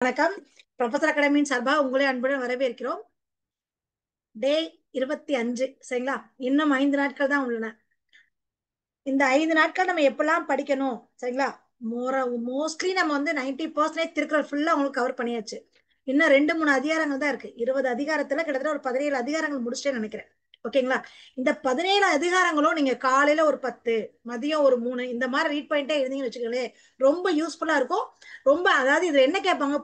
வணக்கம். ப்ரொஃபசர் அகாடமியின் சார்பாக உங்களை அன்புடன் வரவேற்கிறோம். டே 25 சரிங்களா? இன்னும் 5 நாட்கள் தான் உள்ளன. இந்த 5 நாட்கள் நம்ம எப்பெல்லாம் படிக்கணும் சரிங்களா? மோஸ்ட்லி நம்ம வந்து 90% திருக்குறள் ஃபுல்லா உங்களுக்கு கவர் பண்ணியாச்சு. இன்னும் 2-3 அதிகாரங்கள் தான் இருக்கு. 20 அதிகாரத்துல கிட்டத்தட்ட ஒரு 17 அதிகாரங்கள் முடிச்சிட்டேன்னு நினைக்கிறேன். ஓகேங்களா? இந்த 17 அதிகாரங்களும் நீங்க காலையில ஒரு 10, மதியம் ஒரு 3 இந்த மாதிரி ரீட் பண்ணிட்டே இருந்தீங்கன்னு வச்சுக்கோங்களேன், ரொம்ப யூஸ்ஃபுல்லா இருக்கும். ரொம்ப அதாவது இதுல என்ன கேட்பாங்க,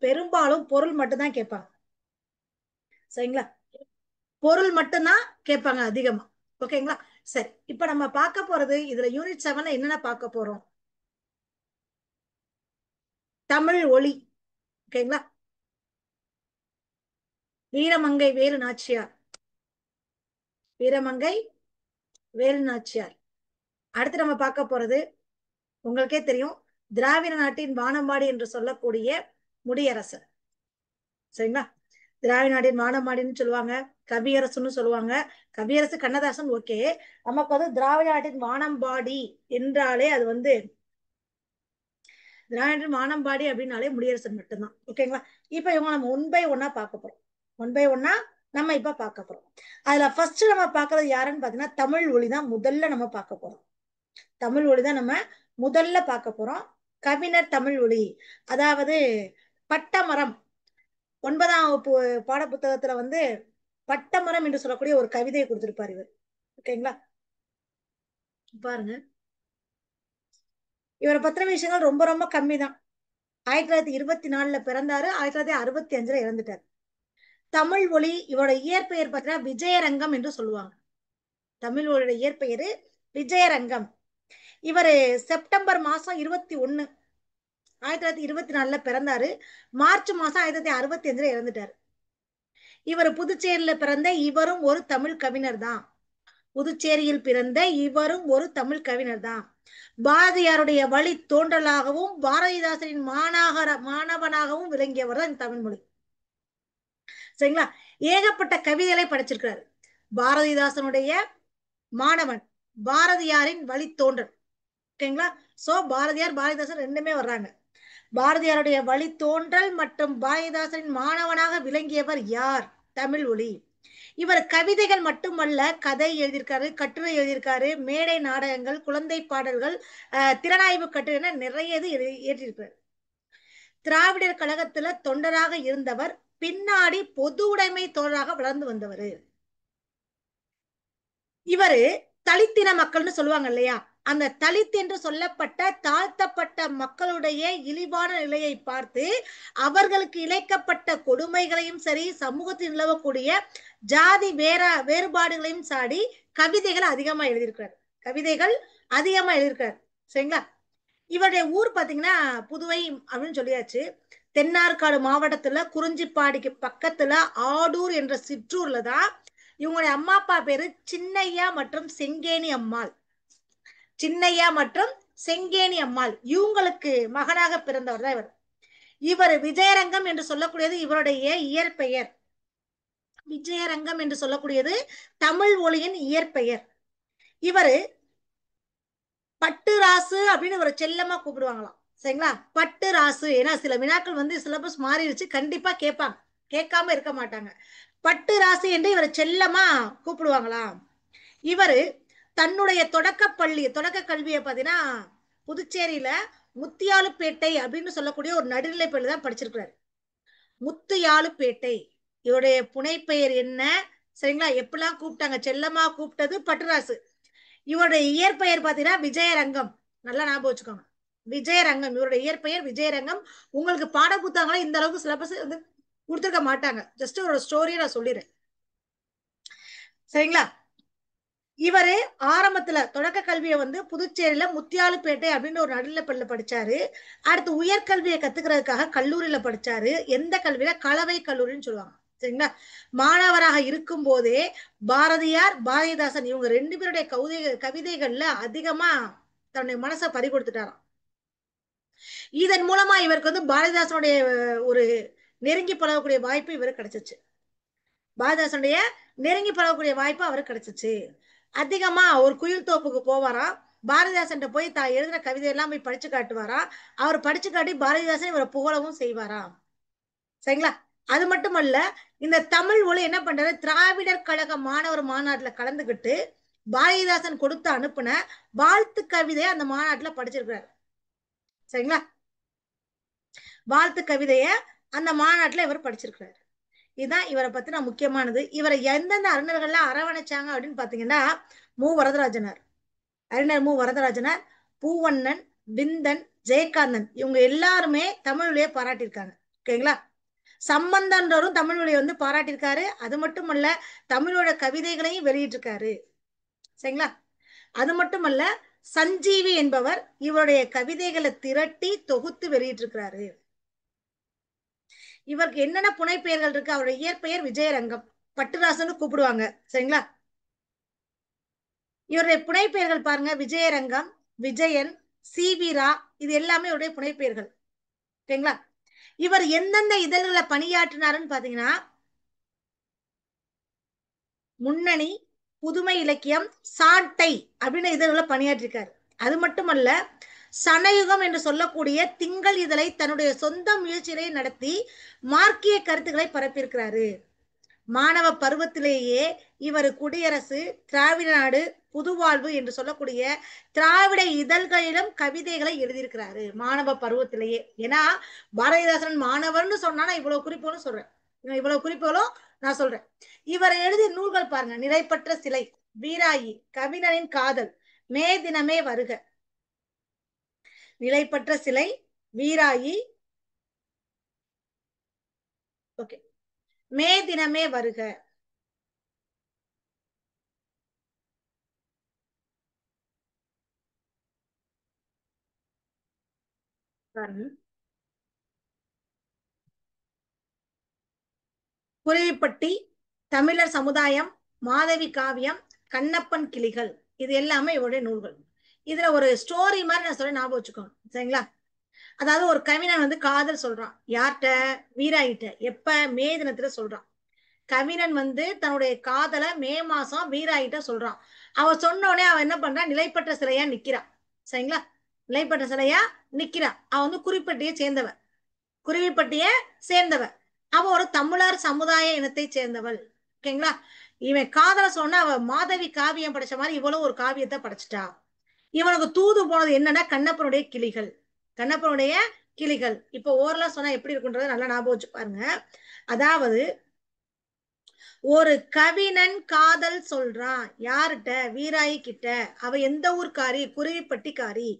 பெரும்பாலும் பொருள் மட்டும்தான் கேட்பாங்க. சரிங்களா? பொருள் மட்டும்தான் கேட்பாங்க அதிகமா. ஓகேங்களா? சரி, இப்ப நம்ம பார்க்க போறது இதுல யூனிட் 7ல என்னென்ன பார்க்க போறோம். தமிழ் ஒலி. ஓகேங்களா? வீரமங்கை வேலு நாச்சியார். வீரமங்கை வேலு நாச்சியார். அடுத்து நம்ம பார்க்க போறது உங்களுக்கே தெரியும், திராவிட நாட்டின் வானம்பாடி என்று சொல்லக்கூடிய முடியரசர். சரிங்களா? திராவிட நாட்டின் வானம்பாடின்னு சொல்லுவாங்க, கவியரசுன்னு சொல்லுவாங்க. கவியரசு கண்ணதாசன். ஓகே, நமக்கு வந்து திராவிட நாட்டின் வானம்பாடி என்றாலே அது வந்து திராவிட வானம்பாடி அப்படின்னாலே முடியரசன் மட்டும்தான். ஓகேங்களா? இப்ப இவங்க நம்ம ஒன் பை ஒன்னா பார்க்க போறோம். ஒன் பை ஒன்னா நம்ம இப்ப பார்க்க போறோம். அதுல ஃபர்ஸ்ட் நம்ம பார்க்கறது யாருன்னு பாத்தீங்கன்னா தமிழ் ஒளி தான் முதல்ல நம்ம பார்க்க போறோம். தமிழ் ஒளி தான் நம்ம முதல்ல பார்க்க போறோம். கவிஞர் தமிழ் ஒளி, அதாவது பட்டமரம் 9ஆம் வகுப்பு பாட புத்தகத்துல வந்து பட்டமரம் என்று சொல்லக்கூடிய ஒரு கவிதையை கொடுத்திருப்பாரு இவர். ஓகேங்களா? பாருங்க, இவரை பத்திர விஷயங்கள் ரொம்ப ரொம்ப கம்மி தான். 1924 பிறந்தாரு, 1965 இறந்துட்டாரு. தமிழ் ஒளி இவரோட இயற்பெயர் பார்த்தீங்கன்னா விஜயரங்கம் என்று சொல்லுவாங்க. தமிழ் ஒளியோட இயற்பெயர் விஜயரங்கம். இவரு செப்டம்பர் மாசம் 21 1924 பிறந்தாரு. மார்ச் மாசம் 1965 இறந்துட்டாரு. இவர் புதுச்சேரியில பிறந்த இவரும் ஒரு தமிழ் கவிஞர் தான். புதுச்சேரியில் பிறந்த இவரும் ஒரு தமிழ் கவிஞர் தான். பாரதியாருடைய வழி தோன்றலாகவும் பாரதிதாசனின் மாணவனாகவும் விளங்கியவர் தான் தமிழ்மொழி. சரிங்களா? ஏகப்பட்ட கவிதைகளை படைச்சிருக்கிறாரு. பாரதிதாசனுடைய மாணவன், பாரதியாரின் வழி தோன்றல். ஓகேங்களா? சோ பாரதிதாசன் ரெண்டுமே வர்றாங்க. பாரதியாருடைய வழி தோன்றல் மற்றும் பாரதிதாசனின் மாணவனாக விளங்கியவர் யார்? தமிழ் ஒளி. இவர் கவிதைகள் மட்டுமல்ல, கதை எழுதியிருக்காரு, கட்டுரை எழுதியிருக்காரு, மேடை நாடகங்கள், குழந்தை பாடல்கள், திறனாய்வு கட்டுரை நிறைய இது ஏற்றிருக்கிறார். திராவிடர் கழகத்துல தொண்டராக இருந்தவர், பின்னாடி பொது உடைமை தோழராக வளர்ந்து வந்தவர். இவரு தலித்தின மக்கள்னு சொல்லுவாங்க இல்லையா, அந்த தலித் என்று சொல்லப்பட்ட தாழ்த்தப்பட்ட மக்களுடைய இழிவான நிலையை பார்த்து அவர்களுக்கு இழைக்கப்பட்ட கொடுமைகளையும் சரி, சமூகத்தில் நிலவக்கூடிய ஜாதி வேறுபாடுகளையும் சாடி கவிதைகள் அதிகமா எழுதியிருக்கிறார். கவிதைகள் அதிகமா எழுதியிருக்கிறார். சரிங்களா? இவருடைய ஊர் பாத்தீங்கன்னா புதுவை அப்படின்னு சொல்லியாச்சு. தென்னார்காடு மாவட்டத்துல குறிஞ்சிப்பாடிக்கு பக்கத்துல ஆடூர் என்ற சிற்றூர்ல தான் இவங்களுடைய அம்மா அப்பா பேரு சின்னையா மற்றும் செங்கேணி அம்மாள். சின்னையா மற்றும் செங்கேணி அம்மாள் இவங்களுக்கு மகனாக பிறந்தவர் தான் இவர். இவர் விஜயரங்கம் என்று சொல்லக்கூடியது இவருடைய இயற்பெயர். விஜயரங்கம் என்று சொல்லக்கூடியது தமிழ் ஒளியின் இயற்பெயர். இவரு பட்டு ராசு அப்படின்னு ஒரு செல்லமா கூப்பிடுவாங்களாம். சரிங்களா? பட்டு ராசு. ஏன்னா சில வினாக்கள் வந்து சிலபஸ் மாறிடுச்சு, கண்டிப்பா கேட்பாங்க, கேட்காம இருக்க மாட்டாங்க. பட்டு ராசு என்று இவரை செல்லமா கூப்பிடுவாங்களாம். இவரு தன்னுடைய தொடக்க கல்வியை பார்த்தீங்கன்னா புதுச்சேரியில முத்தியாலுப்பேட்டை அப்படின்னு சொல்லக்கூடிய ஒரு நடுநிலை பள்ளி தான் படிச்சிருக்கிறாரு. முத்துயாலுப்பேட்டை. இவருடைய புனைப்பெயர் என்ன? சரிங்களா? எப்படிலாம் கூப்பிட்டாங்க, செல்லமா கூப்பிட்டது பட்டுராசு. இவருடைய இயற்பெயர் பார்த்தீங்கன்னா விஜயரங்கம். நல்லா ஞாபகம் வச்சுக்கோங்க, விஜயரங்கம். இவருடைய இயற்பெயர் விஜயரங்கம். உங்களுக்கு பாட புத்தகங்களை இந்த அளவுக்கு சிலபஸ் வந்து கொடுத்துருக்க மாட்டாங்க. ஜஸ்ட் ஒரு ஸ்டோரியை நான் சொல்லிடுறேன். சரிங்களா? இவரு ஆரம்பத்துல தொடக்க கல்வியை வந்து புதுச்சேரியில முத்தியாலுப்பேட்டை அப்படின்னு ஒரு நடுநிலைப்பள்ளியில படிச்சாரு. அடுத்து உயர்கல்வியை கத்துக்கிறதுக்காக கல்லூரியில படிச்சாரு. எந்த கல்வியில? கலவை கல்லூரின்னு சொல்லுவாங்க. சரிங்களா? மாணவராக இருக்கும் போதே பாரதியார், பாரதிதாசன் இவங்க 2 பேருடைய கவிதைகள்ல அதிகமா தன்னுடைய மனசை பறி கொடுத்துட்டாராம். இதன் மூலமா இவருக்கு வந்து பாரதிதாசனுடைய ஒரு நெருங்கி பழகக்கூடிய வாய்ப்பு இவருக்கு கிடைச்சிச்சு. பாரதிதாசனுடைய நெருங்கி பழகக்கூடிய வாய்ப்பு அவருக்கு கிடைச்சிச்சு. அதிகமா ஒரு குயில் தோப்புக்கு போவாராம். பாரதிதாசன் போய் தான் எழுதின கவிதையெல்லாம் போய் படிச்சு காட்டுவாரா. அவர் படிச்சு காட்டி பாரதிதாசன் இவரை புகழவும் செய்வாரா. சரிங்களா. அது மட்டுமல்ல, இந்த தமிழ் ஒளி என்ன பண்றாரு, திராவிடர் கழக மாணவர் மாநாட்டுல கலந்துகிட்டு பாரதிதாசன் கொடுத்து அனுப்புன வாழ்த்து கவிதையை அந்த மாநாட்டுல படிச்சிருக்கிறார். சரிங்களா. வாழ்த்து கவிதைய அந்த மாநாட்டுல இவர் படிச்சிருக்கிறார். இதுதான் இவரை பத்தின முக்கியமானது. இவரை எந்தெந்த அறிஞர்கள்லாம் அரவணைச்சாங்க அப்படின்னு பாத்தீங்கன்னா, மு வரதராஜனார், அறிஞர் மு வரதராஜனார், பூவண்ணன், விந்தன், ஜெயகாந்தன், இவங்க எல்லாருமே தமிழ்லயே பாராட்டியிருக்காங்க. ஓகேங்களா. சம்பந்தன்றவரும் தமிழ் மொழியை வந்து பாராட்டியிருக்காரு. அது மட்டுமல்ல, தமிழோட கவிதைகளையும் வெளியிட்டிருக்காரு. சரிங்களா. அது மட்டுமல்ல, சஞ்சீவி என்பவர் இவருடைய கவிதைகளை திரட்டி தொகுத்து வெளியிட்டிருக்கிறாரு. இவருக்கு என்னென்ன புனைப்பெயர்கள் இருக்கு, அவருடைய இயற்பெயர் விஜயரங்கம், பட்டுராசன்னு கூப்பிடுவாங்க. சரிங்களா. இவருடைய புனைப்பெயர்கள் பாருங்க, விஜயரங்கம், விஜயன், சிவிரா, இது எல்லாமே இவருடைய புனைப்பெயர்கள். ஓகேங்களா. இவர் எந்தெந்த இதழ்களை பணியாற்றினாருன்னு பாத்தீங்கன்னா, முன்னணி, புதுமை இலக்கியம், சாட்டை அப்படின்னு இதழ்களை பணியாற்றிருக்காரு. அது மட்டுமல்ல, சனயுகம் என்று சொல்லக்கூடிய திங்கள் இதழை தன்னுடைய சொந்த முயற்சியை நடத்தி மார்க்கிய கருத்துக்களை பரப்பியிருக்கிறாரு. மாணவ பருவத்திலேயே இவர் குடியரசு, திராவிட நாடு, புதுவாழ்வு என்று சொல்லக்கூடிய திராவிட இதழ்களிலும் கவிதைகளை எழுதியிருக்கிறாரு மாணவ பருவத்திலேயே. ஏன்னா பாரதிதாசன் மாணவர்னு சொன்னா நான் இவ்வளவு குறிப்புகளும் சொல்றேன், இவ்வளவு குறிப்புகளும் நான் சொல்றேன். இவர் எழுதிய நூல்கள் பாருங்க, நிலைப்பற்ற சிலை, வீராயி, கவிஞனின் காதல், மே தினமே வருக. நிலைப்பற்ற சிலை, வீராயி, ஓகே, மே தினமே வருக. குருவிப்பட்டி, தமிழர் சமுதாயம், மாதவி காவியம், கண்ணப்பன் கிளிகள், இது எல்லாமே இவருடைய நூல்கள். இதுல ஒரு ஸ்டோரி மாதிரி நான் சொல்ல ஞாபகம் வச்சுக்கோங்க. சரிங்களா. அதாவது ஒரு கவிஞன் வந்து காதல் சொல்றான். யார்கிட்ட? வீராயிட்ட. எப்ப? மே தினத்துல சொல்றான். கவிஞன் வந்து தன்னுடைய காதலை மே மாசம் வீராயிட்ட சொல்றான். அவன் சொன்ன உடனே அவன் என்ன பண்றான், நிலைப்பற்ற சிலையா நிக்கிறான். சரிங்களா. நிலைப்பற்ற சிலையா நிக்கிறான். அவன் வந்து குறிப்பட்டியை சேர்ந்தவன், குருவிப்பட்டிய சேர்ந்தவன். அவ ஒரு தமிழர் சமுதாய இனத்தை சேர்ந்தவள். ஓகேங்களா. இவன் காதல சொன்னா அவ மாதவி காவியம் படைச்ச மாதிரி இவ்வளவு ஒரு காவியத்தை படைச்சிட்டா. இவனுக்கு தூது போனது என்னன்னா கண்ணப்பனுடைய கிளிகள். கண்ணப்பனுடைய கிளிகள். இப்ப ஓரலா சொன்னா எப்படி இருக்குன்றத நல்லா ஞாபகம் வச்சு பாருங்க. அதாவது ஒரு கவிஞன் காதல் சொல்றான். யாருகிட்ட? வீராயி கிட்ட. அவ எந்த ஊர்காரி? குருவிப்பட்டிக்காரி.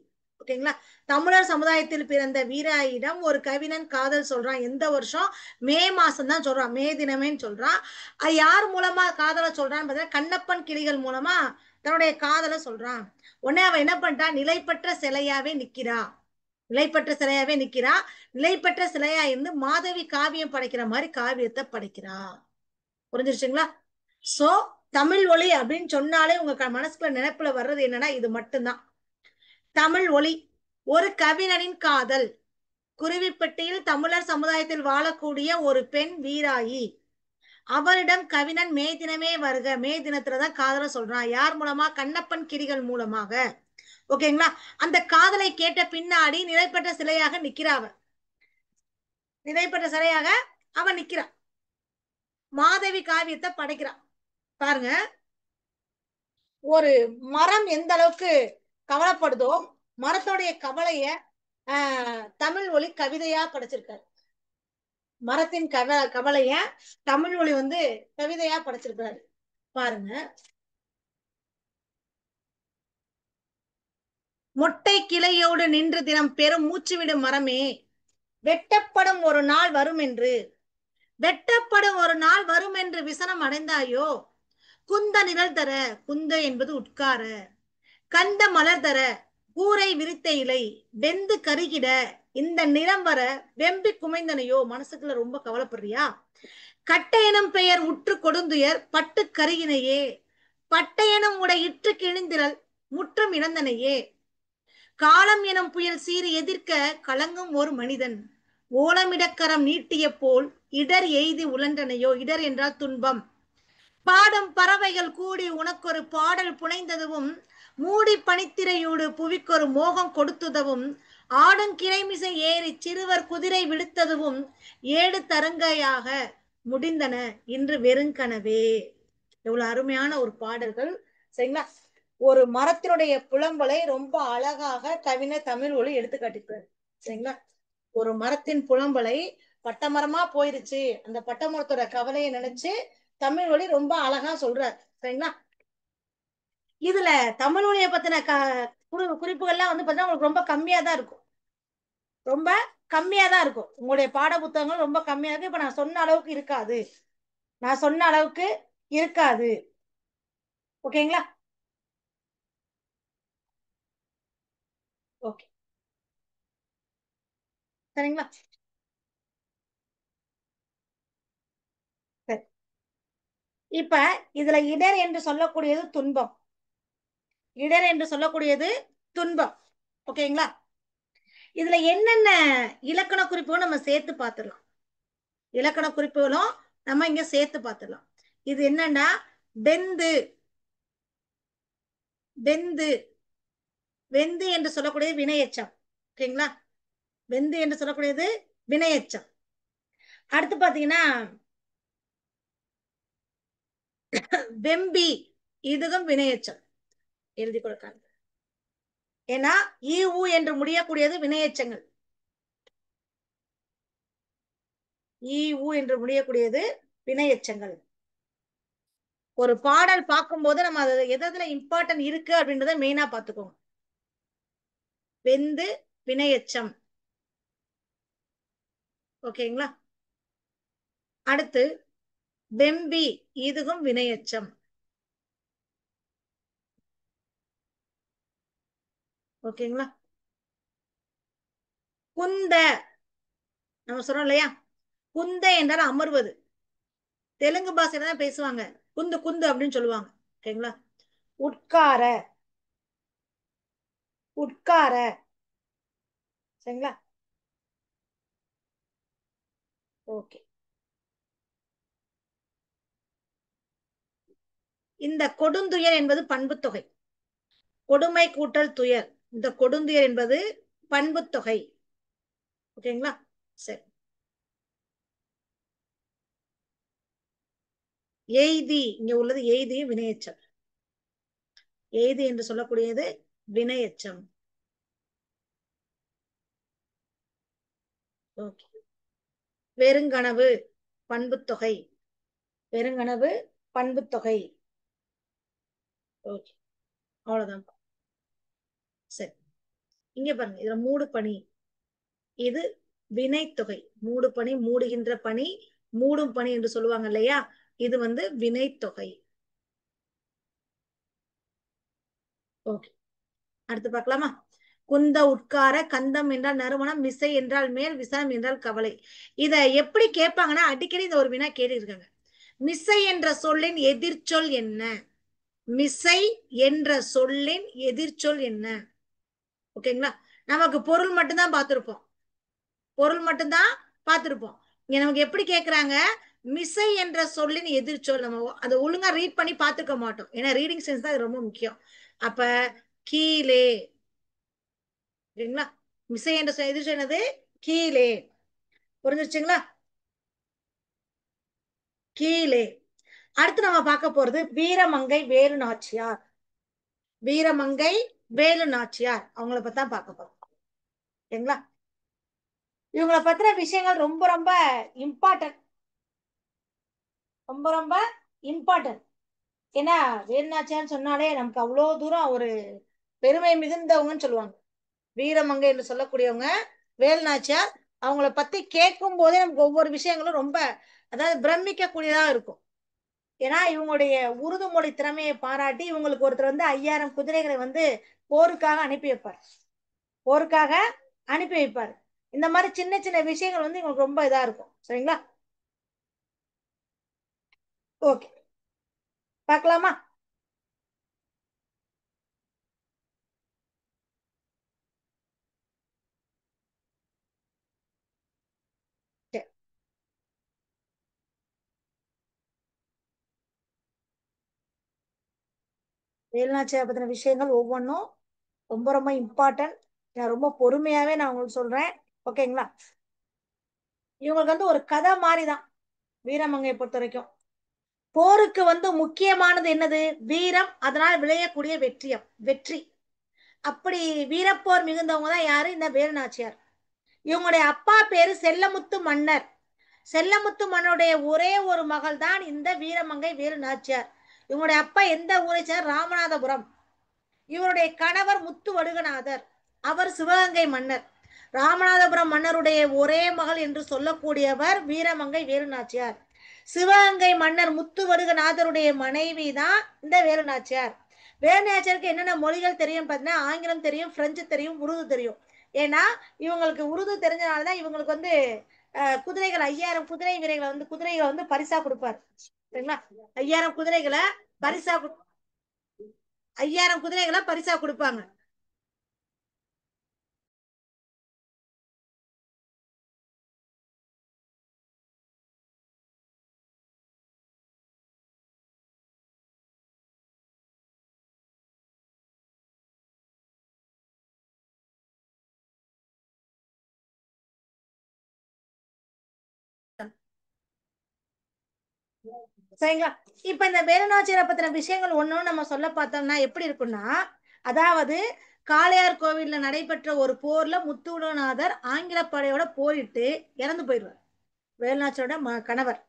ஓகேங்களா. தமிழர் சமுதாயத்தில் பிறந்த வீராயிடம் ஒரு கவிஞன் காதல் சொல்றான். எந்த வருஷம்? மே மாசம் தான் சொல்றான், மே தினமேன்னு சொல்றான். அது யார் மூலமா காதலை சொல்றான்னு பார்த்தீங்கன்னா, கண்ணப்பன் கிளிகள் மூலமா தன்னுடைய காதலை சொல்றான். உடனே அவன் என்ன பண்றான், நிலைப்பற்ற சிலையாவே நிக்கிறா. நிலைப்பற்ற சிலையாவே நிக்கிறா. நிலைப்பற்ற சிலையா இருந்து மாதவி காவியம் படைக்கிற மாதிரி காவியத்தை படைக்கிறா. புரிஞ்சிருச்சுங்களா. சோ தமிழ் ஒளி அப்படின்னு சொன்னாலே உங்க மனசுக்குள்ள நினைப்புல வர்றது என்னன்னா இது மட்டும்தான். தமிழ் ஒளி, ஒரு கவிஞனின் காதல், குருவிப்பட்டியில் தமிழர் சமுதாயத்தில் வாழக்கூடிய ஒரு பெண் வீராயி, அவரிடம் கவிஞன் மே தினமே வருக, மே தினத்துலதான் காதலை சொல்றான். யார் மூலமா? கண்ணப்பன் கிளிகள் மூலமாக. ஓகேங்களா. அந்த காதலை கேட்ட பின்னாடி நிலைப்பட்ட சிலையாக நிக்கிறாவ. நிலைப்பட்ட சிலையாக அவன் நிக்கிறான். மாதவி காவியத்தை படைக்கிறான். பாருங்க, ஒரு மரம் எந்த அளவுக்கு கவலைப்படுதோ மரத்தோடைய கவலைய தமிழ் ஒளி கவிதையா படைச்சிருக்காரு. மரத்தின் கவலைய தமிழ் ஒளி வந்து கவிதையா படைச்சிருக்காரு. பாருங்க, மொட்டை கிளையோடு நின்று தினம் பெரும் மூச்சுவிடும் மரமே, வெட்டப்படும் ஒரு நாள் வரும் என்று, வெட்டப்படும் ஒரு நாள் வரும் என்று விசனம் அடைந்தாயோ. குந்த நிழல் தர, குந்த என்பது உட்கார, கந்த மலர் தர, கூரை விரித்த இலை, வெந்து கருகிட, இந்த நிறம் வர வெம்பி குமைந்தனையோ. மனசுக்குள்ள ரொம்ப கவலைப்படுறியா? கட்டையனும் பெயர் உற்று கொடுந்துயர் பட்டு கருகினையே, பட்டையனும் உடை இற்று கிழிந்திரல் முற்றும் இழந்தனையே. காலம் எனும் புயல் சீறி எதிர்க்க கலங்கும் ஒரு மனிதன், ஓலமிடக்கரம் நீட்டிய போல் இடர் எய்தி உழன்றனையோ. இடர் என்றால் துன்பம். பாடும் பறவைகள் கூடி உனக்கொரு பாடல் புனைந்ததுவும் மூடி பனித்திரையூடு புவிக்கொரு மோகம் கொடுத்துதவும் ஆடுங்கிரைமிசை ஏறி சிறுவர் குதிரை விடுத்ததுவும் ஏடு தருங்கையாக முடிந்தன இன்று வெறுங்கனவே. எவ்வளவு அருமையான ஒரு பாடல்கள். சரிங்களா? ஒரு மரத்தினுடைய புலம்பலை ரொம்ப அழகாக கவிஞர் தமிழ் ஒளி எடுத்து காட்டிருப்பாரு. சரிங்களா? ஒரு மரத்தின் புலம்பலை பட்டமரமா போயிருச்சு, அந்த பட்டமரத்தோட கவலையை நினைச்சு தமிழ் ஒளி ரொம்ப அழகா சொல்றாரு. சரிங்களா? இதுல தமிழ் மொழியை பத்தின குறிப்புகள்லாம் வந்து பாத்தீங்கன்னா உங்களுக்கு ரொம்ப கம்மியா தான் இருக்கும். ரொம்ப கம்மியா தான் இருக்கும். உங்களுடைய பாட புத்தகங்கள் ரொம்ப கம்மியா இருக்கு. இப்ப நான் சொன்ன அளவுக்கு இருக்காது. நான் சொன்ன அளவுக்கு இருக்காது. ஓகேங்களா? ஓகே. சரிங்களா? சரி. இப்ப இதுல இடர் என்று சொல்லக்கூடியது துன்பம். இடர் என்று சொல்லக்கூடியது துன்பம். ஓகேங்களா? இதுல என்னென்ன இலக்கண குறிப்புகளும் நம்ம சேர்த்து பார்த்துடலாம். இலக்கண குறிப்புகளும் நம்ம இங்க சேர்த்து பார்த்துடலாம். இது என்னன்னா வெந்து வெந்து வெந்து என்று சொல்லக்கூடியது வினையெச்சம். ஓகேங்களா? வெந்து என்று சொல்லக்கூடியது வினையெச்சம். அடுத்து பாத்தீங்கன்னா வெம்பி, இதுவும் வினையெச்சம். எழுதி கொடுக்காங்க. ஏன்னா ஈ ஊ என்று முடியக்கூடியது வினையெச்சங்கள். ஈ ஊ என்று முடியக்கூடியது வினையெச்சங்கள். ஒரு பாடல் பார்க்கும்போது நம்ம அது எதுல இம்பார்ட்டன்ட் இருக்கு அப்படின்றத மெயினா பாத்துக்கோங்க. வெந்து வினையெச்சம். ஓகேங்களா? அடுத்து வெம்பி, இதுவும் வினையெச்சம். ஓகேங்களா? குந்த, நம்ம சொல்றோம் இல்லையா, குந்த என்றால் அமர்வது. தெலுங்கு பாஷையில தான் பேசுவாங்க. குந்து குந்து அப்படின்னு சொல்லுவாங்க. ஓகேங்களா? உட்கார, உட்கார. சரிங்களா? ஓகே. இந்த கொடுந்துயர் என்பது பண்பு தொகை. கொடுமை கூட்டல் துயர். இந்த கொடுந்துயர் என்பது பண்பு தொகை. ஓகேங்களா? சரி. எய்தி, இங்க உள்ளது எய்தி வினையெச்சம். எய்தி என்று சொல்லக்கூடியது வினையெச்சம். ஓகே. வெறுங்கனவு பண்பு தொகை. வெறுங்கனவு பண்பு தொகை. ஓகே. அவ்வளவுதான். சரி. இங்க பாருங்க, இதுல மூடு பணி, இது வினைத்தொகை. மூடு பணி, மூடுகின்ற பணி, மூடும் பணி என்று சொல்லுவாங்க இல்லையா, இது வந்து வினைத்தொகை. ஓகே. அடுத்து பார்க்கலாமா? குந்த உட்கார, கந்தம் என்றால் நறுமணம், மிசை என்றால் மேல், விசனம் என்றால் கவலை. இத எப்படி கேட்பாங்கன்னா அடிக்கடி இந்த ஒரு வினா கேட்டு இருக்காங்க. மிசை என்ற சொல்லின் எதிர்ச்சொல் என்ன? மிசை என்ற சொல்லின் எதிர்ச்சொல் என்ன? ஓகேங்களா? நமக்கு பொருள் மட்டும்தான் பார்த்திருப்போம். பொருள் மட்டும்தான் பார்த்திருப்போம். இங்க நமக்கு எப்படி கேக்குறாங்க, மிசை என்ற சொல்லின் எதிர்ச்சொல். நம்ம அதை ஒழுங்கா ரீட் பண்ணி பார்த்துக்க மாட்டோம். ஏன்னா ரீடிங் சென்ஸ் தான் ரொம்ப முக்கியம். அப்ப கீழே. சரிங்களா? மிசை என்ற எதிர்ச்சொல் என்னது? கீழே. புரிஞ்சிருச்சுங்களா? கீழே. அடுத்து நம்ம பார்க்க போறது வீரமங்கை வேலு நாச்சியார். வீரமங்கை வேலு நாச்சியார் அவங்கள பத்தி தான் பார்க்க போறோம். சரிங்களா? இவங்களை பத்தின விஷயங்கள் ரொம்ப ரொம்ப இம்பார்ட்டன்ட். ரொம்ப ரொம்ப இம்பார்ட்டன்ட். ஏன்னா வேலுநாச்சியார்னு சொன்னாலே நமக்கு அவ்வளவு தூரம் ஒரு பெருமை மிகுந்தவங்கன்னு சொல்லுவாங்க. வீரமங்கை என்று சொல்லக்கூடியவங்க வேலுநாச்சியார். அவங்கள பத்தி கேட்கும் போதே நமக்கு ஒவ்வொரு விஷயங்களும் ரொம்ப, அதாவது பிரமிக்க கூடியதா இருக்கும். ஏன்னா இவங்களுடைய உருது மொழி திறமையை பாராட்டி இவங்களுக்கு ஒருத்தர் வந்து 5000 குதிரைகளை வந்து போருக்காக அனுப்பி வைப்பார். போருக்காக அனுப்பி வைப்பார். இந்த மாதிரி சின்ன சின்ன விஷயங்கள் வந்து இவங்களுக்கு ரொம்ப இதா இருக்கும். சரிங்களா? ஓகே. பார்க்கலாமா? சரி. வேலுநாச்சியார் பத்தின விஷயங்கள் ஒவ்வொன்றும் ரொம்ப ரொம்ப இம்பார்ட்டன்ட். நான் ரொம்ப பொறுமையாவே நான் உங்களுக்கு சொல்றேன். ஓகேங்களா? இவங்களுக்கு ஒரு கதை மாதிரிதான் வீரமங்கையை பொறுத்த வரைக்கும். போருக்கு முக்கியமானது என்னது? வீரம், அதனால் விளையக்கூடிய வெற்றி. அப்படி வீரப்போர் மிகுந்தவங்க தான் யாரு? இந்த வேலுநாச்சியார். இவங்களுடைய அப்பா பேரு செல்லமுத்து மன்னர். செல்லமுத்து மன்னருடைய ஒரே ஒரு மகள் தான் இந்த வீரமங்கை வேலுநாச்சியார். இவங்களுடைய அப்பா எந்த ஊரை சேர்ந்த? ராமநாதபுரம். இவருடைய கணவர் முத்து வடுகநாதர், அவர் சிவகங்கை மன்னர். ராமநாதபுரம் மன்னருடைய ஒரே மகள் என்று சொல்லக்கூடியவர் வீரமங்கை வேலுநாச்சியார். சிவகங்கை மன்னர் முத்து வடுகநாதருடைய மனைவி தான் இந்த வேலுநாச்சியார். வேலுநாச்சியாருக்கு என்னென்ன மொழிகள் தெரியும் பார்த்தீங்கன்னா, ஆங்கிலம் தெரியும், பிரெஞ்சு தெரியும், உருது தெரியும். ஏன்னா இவங்களுக்கு உருது தெரிஞ்சனாலதான் இவங்களுக்கு குதிரைகள் 5000 குதிரை வீரர்களை குதிரைகளை பரிசா கொடுப்பார். சரிங்களா? 5000 குதிரைகளை பரிசா 5000 குதிரைகளை பரிசா கொடுப்பாங்க. சரிங்களா? இப்ப இந்த வேலுநாச்சியாரை பத்தின விஷயங்கள் ஒண்ணும் நம்ம சொல்ல பார்த்தோம்னா எப்படி இருக்கும்னா, அதாவது காளையார் கோவில்ல நடைபெற்ற ஒரு போர்ல முத்துவடுகநாதர் ஆங்கில படையோட போரிட்டு இறந்து போயிடுவார். வேலுநாச்சியோட கணவர்.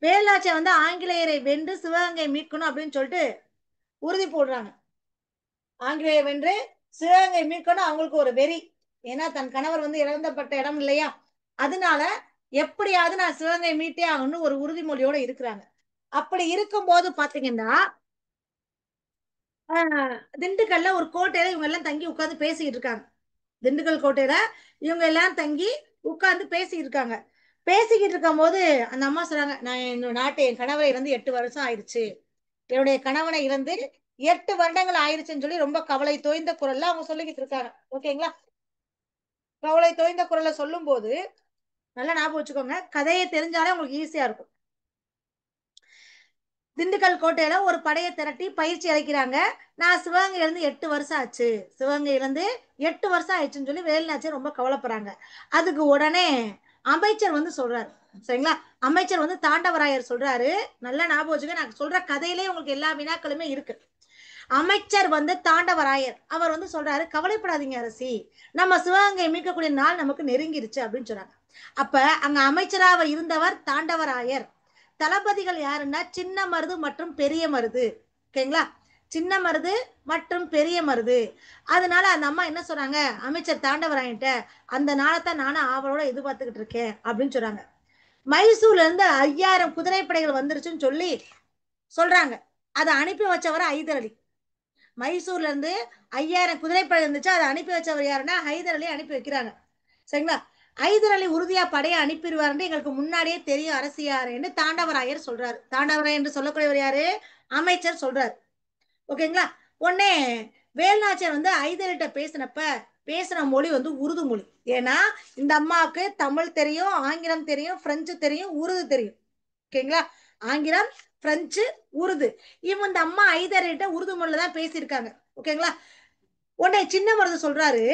வேலுநாச்சியார் ஆங்கிலேயரை வென்று சிவகங்கை மீட்கணும் அப்படின்னு சொல்லிட்டு உறுதி போடுறாங்க. ஆங்கிலேயர் வென்று சிவகங்கை மீட்கணும் அவங்களுக்கு ஒரு வெறி. ஏன்னா தன் கணவர் இறந்தப்பட்ட இடம் இல்லையா? அதனால எப்படியாவது நான் சிவகங்கை மீட்டே ஆகணும்னு ஒரு உறுதிமொழியோட இருக்கிறாங்க. அப்படி இருக்கும்போது பாத்தீங்கன்னா, திண்டுக்கல்ல ஒரு கோட்டையில இவங்க எல்லாம் தங்கி உட்கார்ந்து பேசிக்கிட்டு இருக்காங்க. திண்டுக்கல் கோட்டையில இவங்க எல்லாம் தங்கி உட்கார்ந்து பேசிக்கிட்டு இருக்காங்க. பேசிக்கிட்டு இருக்கும் போது அந்த அம்மா சொல்றாங்க, நான் என்னோட நாட்டை என் கணவரை இறந்து 8 வருஷம் ஆயிடுச்சு. என்னுடைய கணவனை இறந்து 8 வருடங்கள் ஆயிடுச்சுன்னு சொல்லி ரொம்ப கவலை தோய்ந்த குரல்ல அவங்க சொல்லிக்கிட்டு இருக்காங்க. ஓகேங்களா? கவலை தோய்ந்த குரல்ல சொல்லும் போது நல்லா ஞாபகம் வச்சுக்கோங்க, கதையை தெரிஞ்சாலே உங்களுக்கு ஈஸியா இருக்கும். திண்டுக்கல் கோட்டையில ஒரு படையை திரட்டி பயிற்சி அளிக்கிறாங்க. நான் சிவகங்கை இருந்து 8 வருஷம் ஆச்சு, சிவகங்கை இருந்து 8 வருஷம் ஆயிடுச்சுன்னு சொல்லி வேலுநாச்சியார் ரொம்ப கவலைப்படுறாங்க. அதுக்கு உடனே அமைச்சர் சொல்றாரு. சரிங்களா? அமைச்சர் தாண்டவராயர் சொல்றாரு. நல்லா ஞாபகம் வச்சுக்க, நான் சொல்ற கதையிலே உங்களுக்கு எல்லா வினாக்களுமே இருக்கு. அமைச்சர் தாண்டவராயர் அவர் சொல்றாரு, கவலைப்படாதீங்க அரசி, நம்ம சிவகங்கை மீட்கக்கூடிய நாள் நமக்கு நெருங்கிருச்சு அப்படின்னு சொன்னாங்க. அப்ப அங்க அமைச்சராக இருந்தவர் தாண்டவராயர். தளபதிகள் யாருன்னா சின்ன மருது மற்றும் பெரிய மருது. ஓகேங்களா? சின்ன மருது மற்றும் பெரிய மருது. அதனால அந்த அம்மா என்ன சொல்றாங்க, அமைச்சர் தாண்டவராயன்ட்ட அந்த நாளைத்தான் நானும் ஆவலோட எதிர்பார்த்துக்கிட்டு இருக்கேன் அப்படின்னு சொல்றாங்க. மைசூர்ல இருந்து 5000 குதிரைப்படைகள் வந்துருச்சுன்னு சொல்லி சொல்றாங்க. அதை அனுப்பி வச்சவர் ஹைதர் அலி. மைசூர்ல இருந்து 5000 குதிரைப்படை இருந்துச்சு, அதை அனுப்பி வச்சவர் யாருன்னா ஹைதர் அலி அனுப்பி வைக்கிறாங்க. சரிங்களா? ஹைதர் அலி உறுதியா படையை அனுப்பிடுவாருன்னு எங்களுக்கு முன்னாடியே தெரியும் அரசியாருன்னு தாண்டவராயர் சொல்றாரு. தாண்டவராயர் என்று சொல்லக்கூடியவர் யாரு? அமைச்சர் சொல்றாரு. ஓகேங்களா? உடனே வேலுநாச்சியார் ஹைதர்கிட்ட பேசின மொழி உருது மொழி. ஏன்னா இந்த அம்மாவுக்கு தமிழ் தெரியும், ஆங்கிலம் தெரியும், பிரெஞ்சு தெரியும், உருது தெரியும். ஓகேங்களா? ஆங்கிலம், பிரெஞ்சு, உருது. இந்த அம்மா ஹைதர்கிட்ட உருது மொழியில தான் பேசியிருக்காங்க. ஓகேங்களா? உடனே சின்ன மருது சொல்றாரு,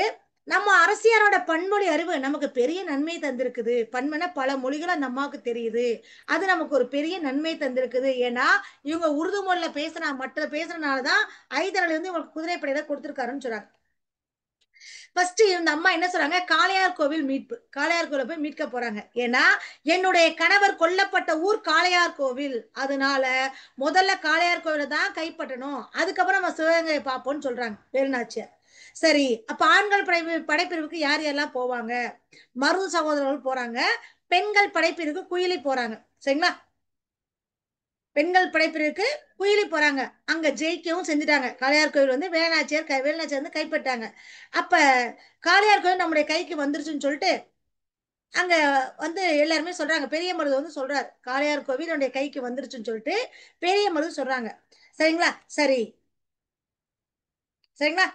நம்ம அரசியாரோட பன்மொழி அறிவு நமக்கு பெரிய நன்மை தந்திருக்குது. பன்மன பல மொழிகள் அந்த அம்மாவுக்கு தெரியுது. அது நமக்கு ஒரு பெரிய நன்மை தந்திருக்குது. ஏன்னா இவங்க உருது மொழியில பேசுறதுனாலதான் ஹைதர் அலி இவங்களுக்கு குதிரைப்படையில கொடுத்திருக்காருன்னு சொல்றாங்க. ஃபர்ஸ்ட் இந்த அம்மா என்ன சொல்றாங்க, காளையார் கோவில் மீட்பு. காளையார் கோவில போய் மீட்க போறாங்க. ஏன்னா என்னுடைய கணவர் கொல்லப்பட்ட ஊர் காளையார் கோவில். அதனால முதல்ல காளையார் கோவில தான் கைப்பற்றணும், அதுக்கப்புறம் நம்ம சிவகங்கை பார்ப்போம்னு சொல்றாங்க வேலுநாச்சியார். சரி, அப்ப ஆண்கள் படைப்பிரிவுக்கு யார் யாரெல்லாம் போவாங்க? மருது சகோதரர்கள் போறாங்க. பெண்கள் படைப்பிரிவுக்கு குயிலி போறாங்க. சரிங்களா? பெண்கள் படைப்பிரிவுக்கு குயிலி போறாங்க. அங்க ஜெயிக்கவும் செஞ்சுட்டாங்க. காளையார் கோவில் வேலுநாச்சியார் கைப்பற்றாங்க. அப்ப காளையார் கோவில் நம்முடைய கைக்கு வந்துருச்சுன்னு சொல்லிட்டு அங்க எல்லாருமே சொல்றாங்க. பெரிய மருது சொல்றாரு, காளையார் கோவில் என்னுடைய கைக்கு வந்துருச்சுன்னு சொல்லிட்டு பெரிய மருது சொல்றாங்க. சரிங்களா? சரி, சரிங்களா?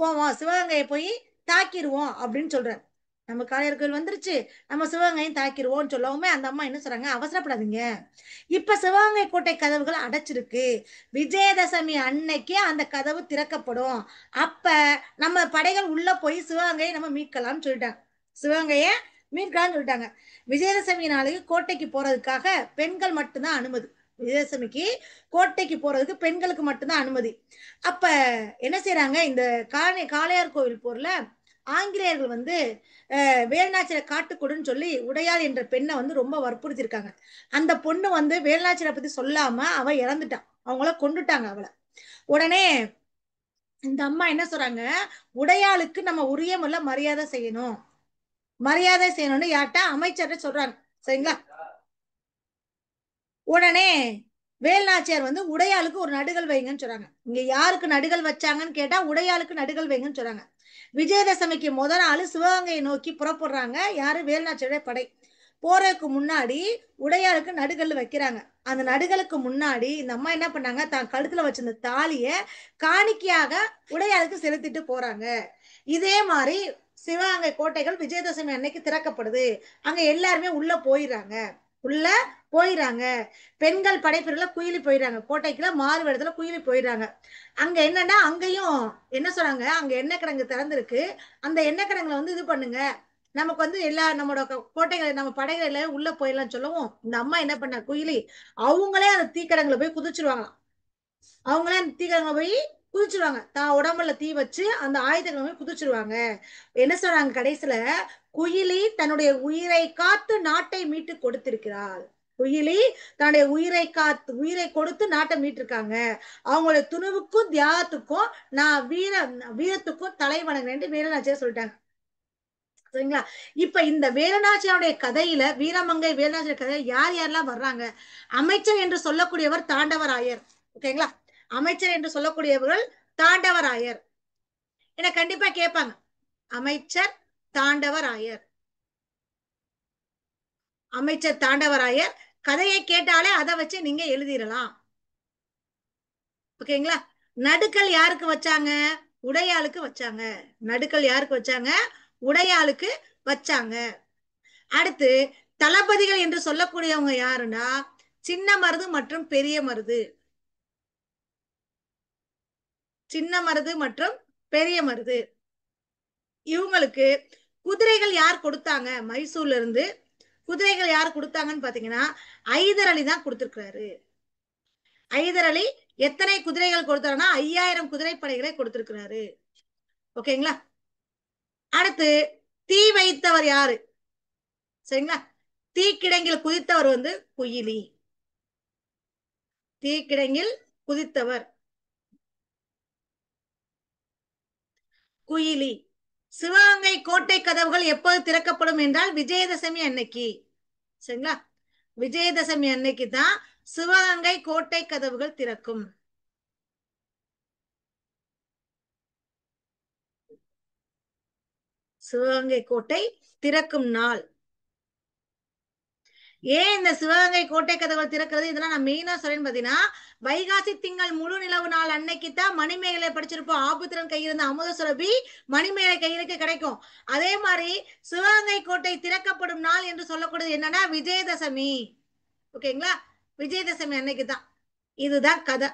போவோம், சிவகங்கையை போய் தாக்கிடுவோம் அப்படின்னு சொல்றாரு. நம்ம காளையார் கோயில் வந்துருச்சு, நம்ம சிவகங்கையும் தாக்கிடுவோம்னு சொல்லவுமே அந்த அம்மா என்ன சொல்றாங்க, அவசரப்படாதீங்க, இப்ப சிவகங்கை கோட்டை கதவுகள் அடைச்சிருக்கு, விஜயதசமி அன்னைக்கு அந்த கதவு திறக்கப்படும், அப்ப நம்ம படைகள் உள்ள போய் சிவகங்கையை நம்ம மீட்கலாம்னு சொல்லிட்டாங்க. சிவகங்கைய மீட்கலாம்னு சொல்லிட்டாங்க. விஜயதசமி நாளைக்கு கோட்டைக்கு போறதுக்காக பெண்கள் மட்டும்தான் அனுமதி. விஜயதசமிக்கு கோட்டைக்கு போறதுக்கு பெண்களுக்கு மட்டும்தான் அனுமதி. அப்ப என்ன செய்யறாங்க, இந்த காளையார் கோவில் போர்ல ஆங்கிலேயர்கள் வந்து வேலுநாச்சியாரை காட்டுக்கொடுன்னு சொல்லி உடையாள் என்ற பெண்ணை வந்து ரொம்ப வற்புறுத்திருக்காங்க. அந்த பொண்ணு வந்து வேலுநாச்சியாரை பத்தி சொல்லாம அவ இறந்துட்டான், அவங்கள கொண்டுட்டாங்க அவளை. உடனே இந்த அம்மா என்ன சொல்றாங்க, உடையாளுக்கு நம்ம உரிய முறையில மரியாதை செய்யணும், மரியாதை செய்யணும்னு யார்கிட்ட, அமைச்சர்கிட்ட சொல்றாங்க. சரிங்களா? உடனே வேலுநாச்சியார் வந்து உடையாளுக்கு ஒரு நடுகள் வைங்கன்னு சொல்றாங்க. இங்க யாருக்கு நடுகள் வச்சாங்கன்னு கேட்டா உடையாளுக்கு நடுகள் வைங்கன்னு சொல்றாங்க. விஜயதசமிக்கு முதல் நாள் சிவகங்கையை நோக்கி புறப்படுறாங்க யாரு, வேலுநாச்சியாருடைய படை. போறதுக்கு முன்னாடி உடையாளுக்கு நடுகள் வைக்கிறாங்க. அந்த நடுகளுக்கு முன்னாடி இந்த அம்மா என்ன பண்ணாங்க, தான் கழுத்துல வச்சிருந்த தாலிய காணிக்கையாக உடையாளுக்கு செலுத்திட்டு போறாங்க. இதே மாதிரி சிவகங்கை கோட்டைகள் விஜயதசமி அன்னைக்கு திறக்கப்படுது. அங்க எல்லாருமே உள்ள போயிடுறாங்க, உள்ள போயிடுறாங்க. பெண்கள் படைப்பிரிவுல குயிலி போயிடுறாங்க, கோட்டைக்குள்ள மாறு இடத்துல குயிலி போயிடுறாங்க. அங்க என்னன்னா அங்கேயும் என்ன சொல்றாங்க, அங்க எண்ணெய் கிடங்கு திறந்திருக்கு, அந்த எண்ணெய் கிடங்குல வந்து இது பண்ணுங்க, நமக்கு வந்து எல்லா நம்மளோட கோட்டைகளை நம்ம படைகள் எல்லாம் உள்ள போயிடலாம் சொல்லவும் இந்த அம்மா என்ன பண்ண, குயிலி அவங்களே அந்த தீக்கடங்குல போய் குதிச்சிருவாங்களாம். அவங்களே அந்த தீக்கடங்குல போய் குதிச்சிருவாங்க, தான் உடம்புல தீ வச்சு அந்த ஆயுதங்களை போய் குதிச்சிருவாங்க. என்ன சொல்றாங்க கடைசியில, குயிலி தன்னுடைய உயிரை காத்து நாட்டை மீட்டு கொடுத்திருக்கிறாள். குயிலி தன்னுடைய உயிரை கொடுத்து நாட்டை மீட்டிருக்காங்க. அவங்களுடைய துணிவுக்கும் தியாகத்துக்கும் நான் வீரத்துக்கும் தலை வணங்குறேன் வேலுநாச்சியார் சொல்லிட்டாங்க. சரிங்களா? இப்ப இந்த வேலுநாச்சியாருடைய கதையில, வீரமங்கை வேலுநாச்சியார் கதையில யார் யாரெல்லாம் வர்றாங்க, அமைச்சர் என்று சொல்லக்கூடியவர் தாண்டவராயர். ஓகேங்களா? அமைச்சர் என்று சொல்லக்கூடியவர்கள் தாண்டவராயர். என கண்டிப்பா கேட்பாங்க, அமைச்சர் தாண்டவராயர், அமைச்சர் தாண்டவராயர் கதையை கேட்டாலே அதை வச்சு நீங்க எழுதிடலாம். ஓகேங்களா? நடுக்கல் யாருக்கு வச்சாங்க, உடையாளுக்கு வச்சாங்க. நடுக்கல் யாருக்கு வச்சாங்க, உடையாளுக்கு வச்சாங்க. அடுத்து தளபதிகள் என்று சொல்லக்கூடியவங்க யாருன்னா, சின்ன மருது மற்றும் பெரிய மருது. சின்ன மருது மற்றும் பெரிய மருது இவங்களுக்கு குதிரைகள் யார் கொடுத்தாங்க, மைசூர்ல இருந்து குதிரைகள் யார் கொடுத்தாங்கன்னு பாத்தீங்கன்னா ஐதர் அலி தான் கொடுத்திருக்கிறாரு. ஐதர் அலி எத்தனை குதிரைகள் கொடுத்தாருன்னா 5000 குதிரைப்படைகளை கொடுத்திருக்கிறாரு. ஓகேங்களா? அடுத்து தீ வைத்தவர் யாரு, சரிங்களா? தீக்கிடங்கில் குதித்தவர் வந்து குயிலி. தீக்கிடங்கில் குதித்தவர் குயிலி. சிவகங்கை கோட்டை கதவுகள் எப்போது திறக்கப்படும் என்றால் விஜயதசமி அன்னைக்கு. சரிங்களா? விஜயதசமி அன்னைக்கு தான் சிவகங்கை கோட்டை கதவுகள் திறக்கும். சிவகங்கை கோட்டை திறக்கும் நாள். ஏன் இந்த சிவகங்கை கோட்டை கதவுகள் திறக்கிறது, இதெல்லாம் நான் மெயினா சொல்றேன்னு பாத்தீங்கன்னா, வைகாசி திங்கள் முழு நிலவு நாள் அன்னைக்கு தான் மணிமேகலை படிச்சிருப்போம், ஆபுத்திரன் கையிருந்த அமுத சுரபி மணிமேகலை கையிலுக்கு கிடைக்கும். அதே மாதிரி சிவகங்கை கோட்டை திறக்கப்படும் நாள் என்று சொல்லக்கூடியது என்னன்னா விஜயதசமி. ஓகேங்களா? விஜயதசமி அன்னைக்கு தான். இதுதான் கதை,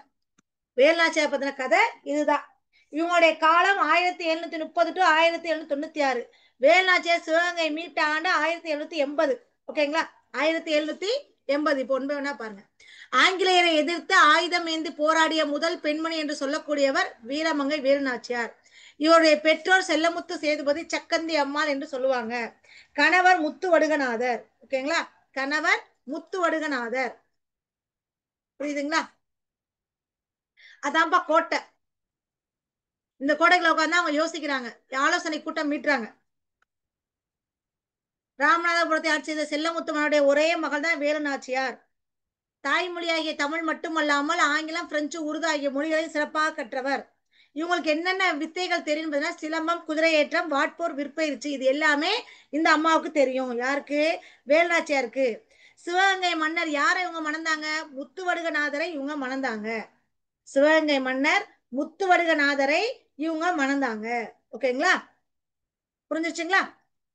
வேலுநாச்சியார் பத்தின கதை இதுதான். இவங்களுடைய காலம் 1730 டு 1796. வேலுநாச்சியார் சிவகங்கை மீட்ட ஆண்டு 1780. ஓகேங்களா? 1780. இப்போ ஒன்பது வேணா பாருங்க. ஆங்கிலேயரை எதிர்த்து ஆயுதம் ஏந்தி போராடிய முதல் பெண்மணி என்று சொல்லக்கூடியவர் வீரமங்கை வேலுநாச்சியார். இவருடைய பெற்றோர் செல்லமுத்து சேதுபதி சக்கந்தி அம்மாள் என்று சொல்லுவாங்க. கணவர் முத்து வடுகநாதர். ஓகேங்களா? கணவர் முத்து வடுகநாதர். புரியுதுங்களா? அதான்ப்பா கோட்டை. இந்த கோட்டைகளை உட்கார்ந்து அவங்க யோசிக்கிறாங்க, ஆலோசனை கூட்டம் மீட்டுறாங்க. ராமநாதபுரத்தை ஆட்சி செய்த செல்லமுத்துமனுடைய ஒரே மகள் தான் வேலுநாச்சியார். தாய்மொழியாகிய தமிழ் மட்டுமல்லாமல் ஆங்கிலம், பிரெஞ்சு, உருது ஆகிய மொழிகளில் சிறப்பாக கற்றவர். இவங்களுக்கு என்னென்ன வித்தைகள் தெரியும், சிலம்பம், குதிரையேற்றம், வாட்போர், விற்பயிற்சி, இது எல்லாமே இந்த அம்மாவுக்கு தெரியும். யாருக்கு? வேலுநாச்சியாருக்கு. சிவகங்கை மன்னர் யாரை இவங்க மணந்தாங்க, முத்துவடுகநாதரை இவங்க மணந்தாங்க. சிவகங்கை மன்னர் முத்துவடுகநாதரை இவங்க மணந்தாங்க. ஓகேங்களா? புரிஞ்சிருச்சுங்களா?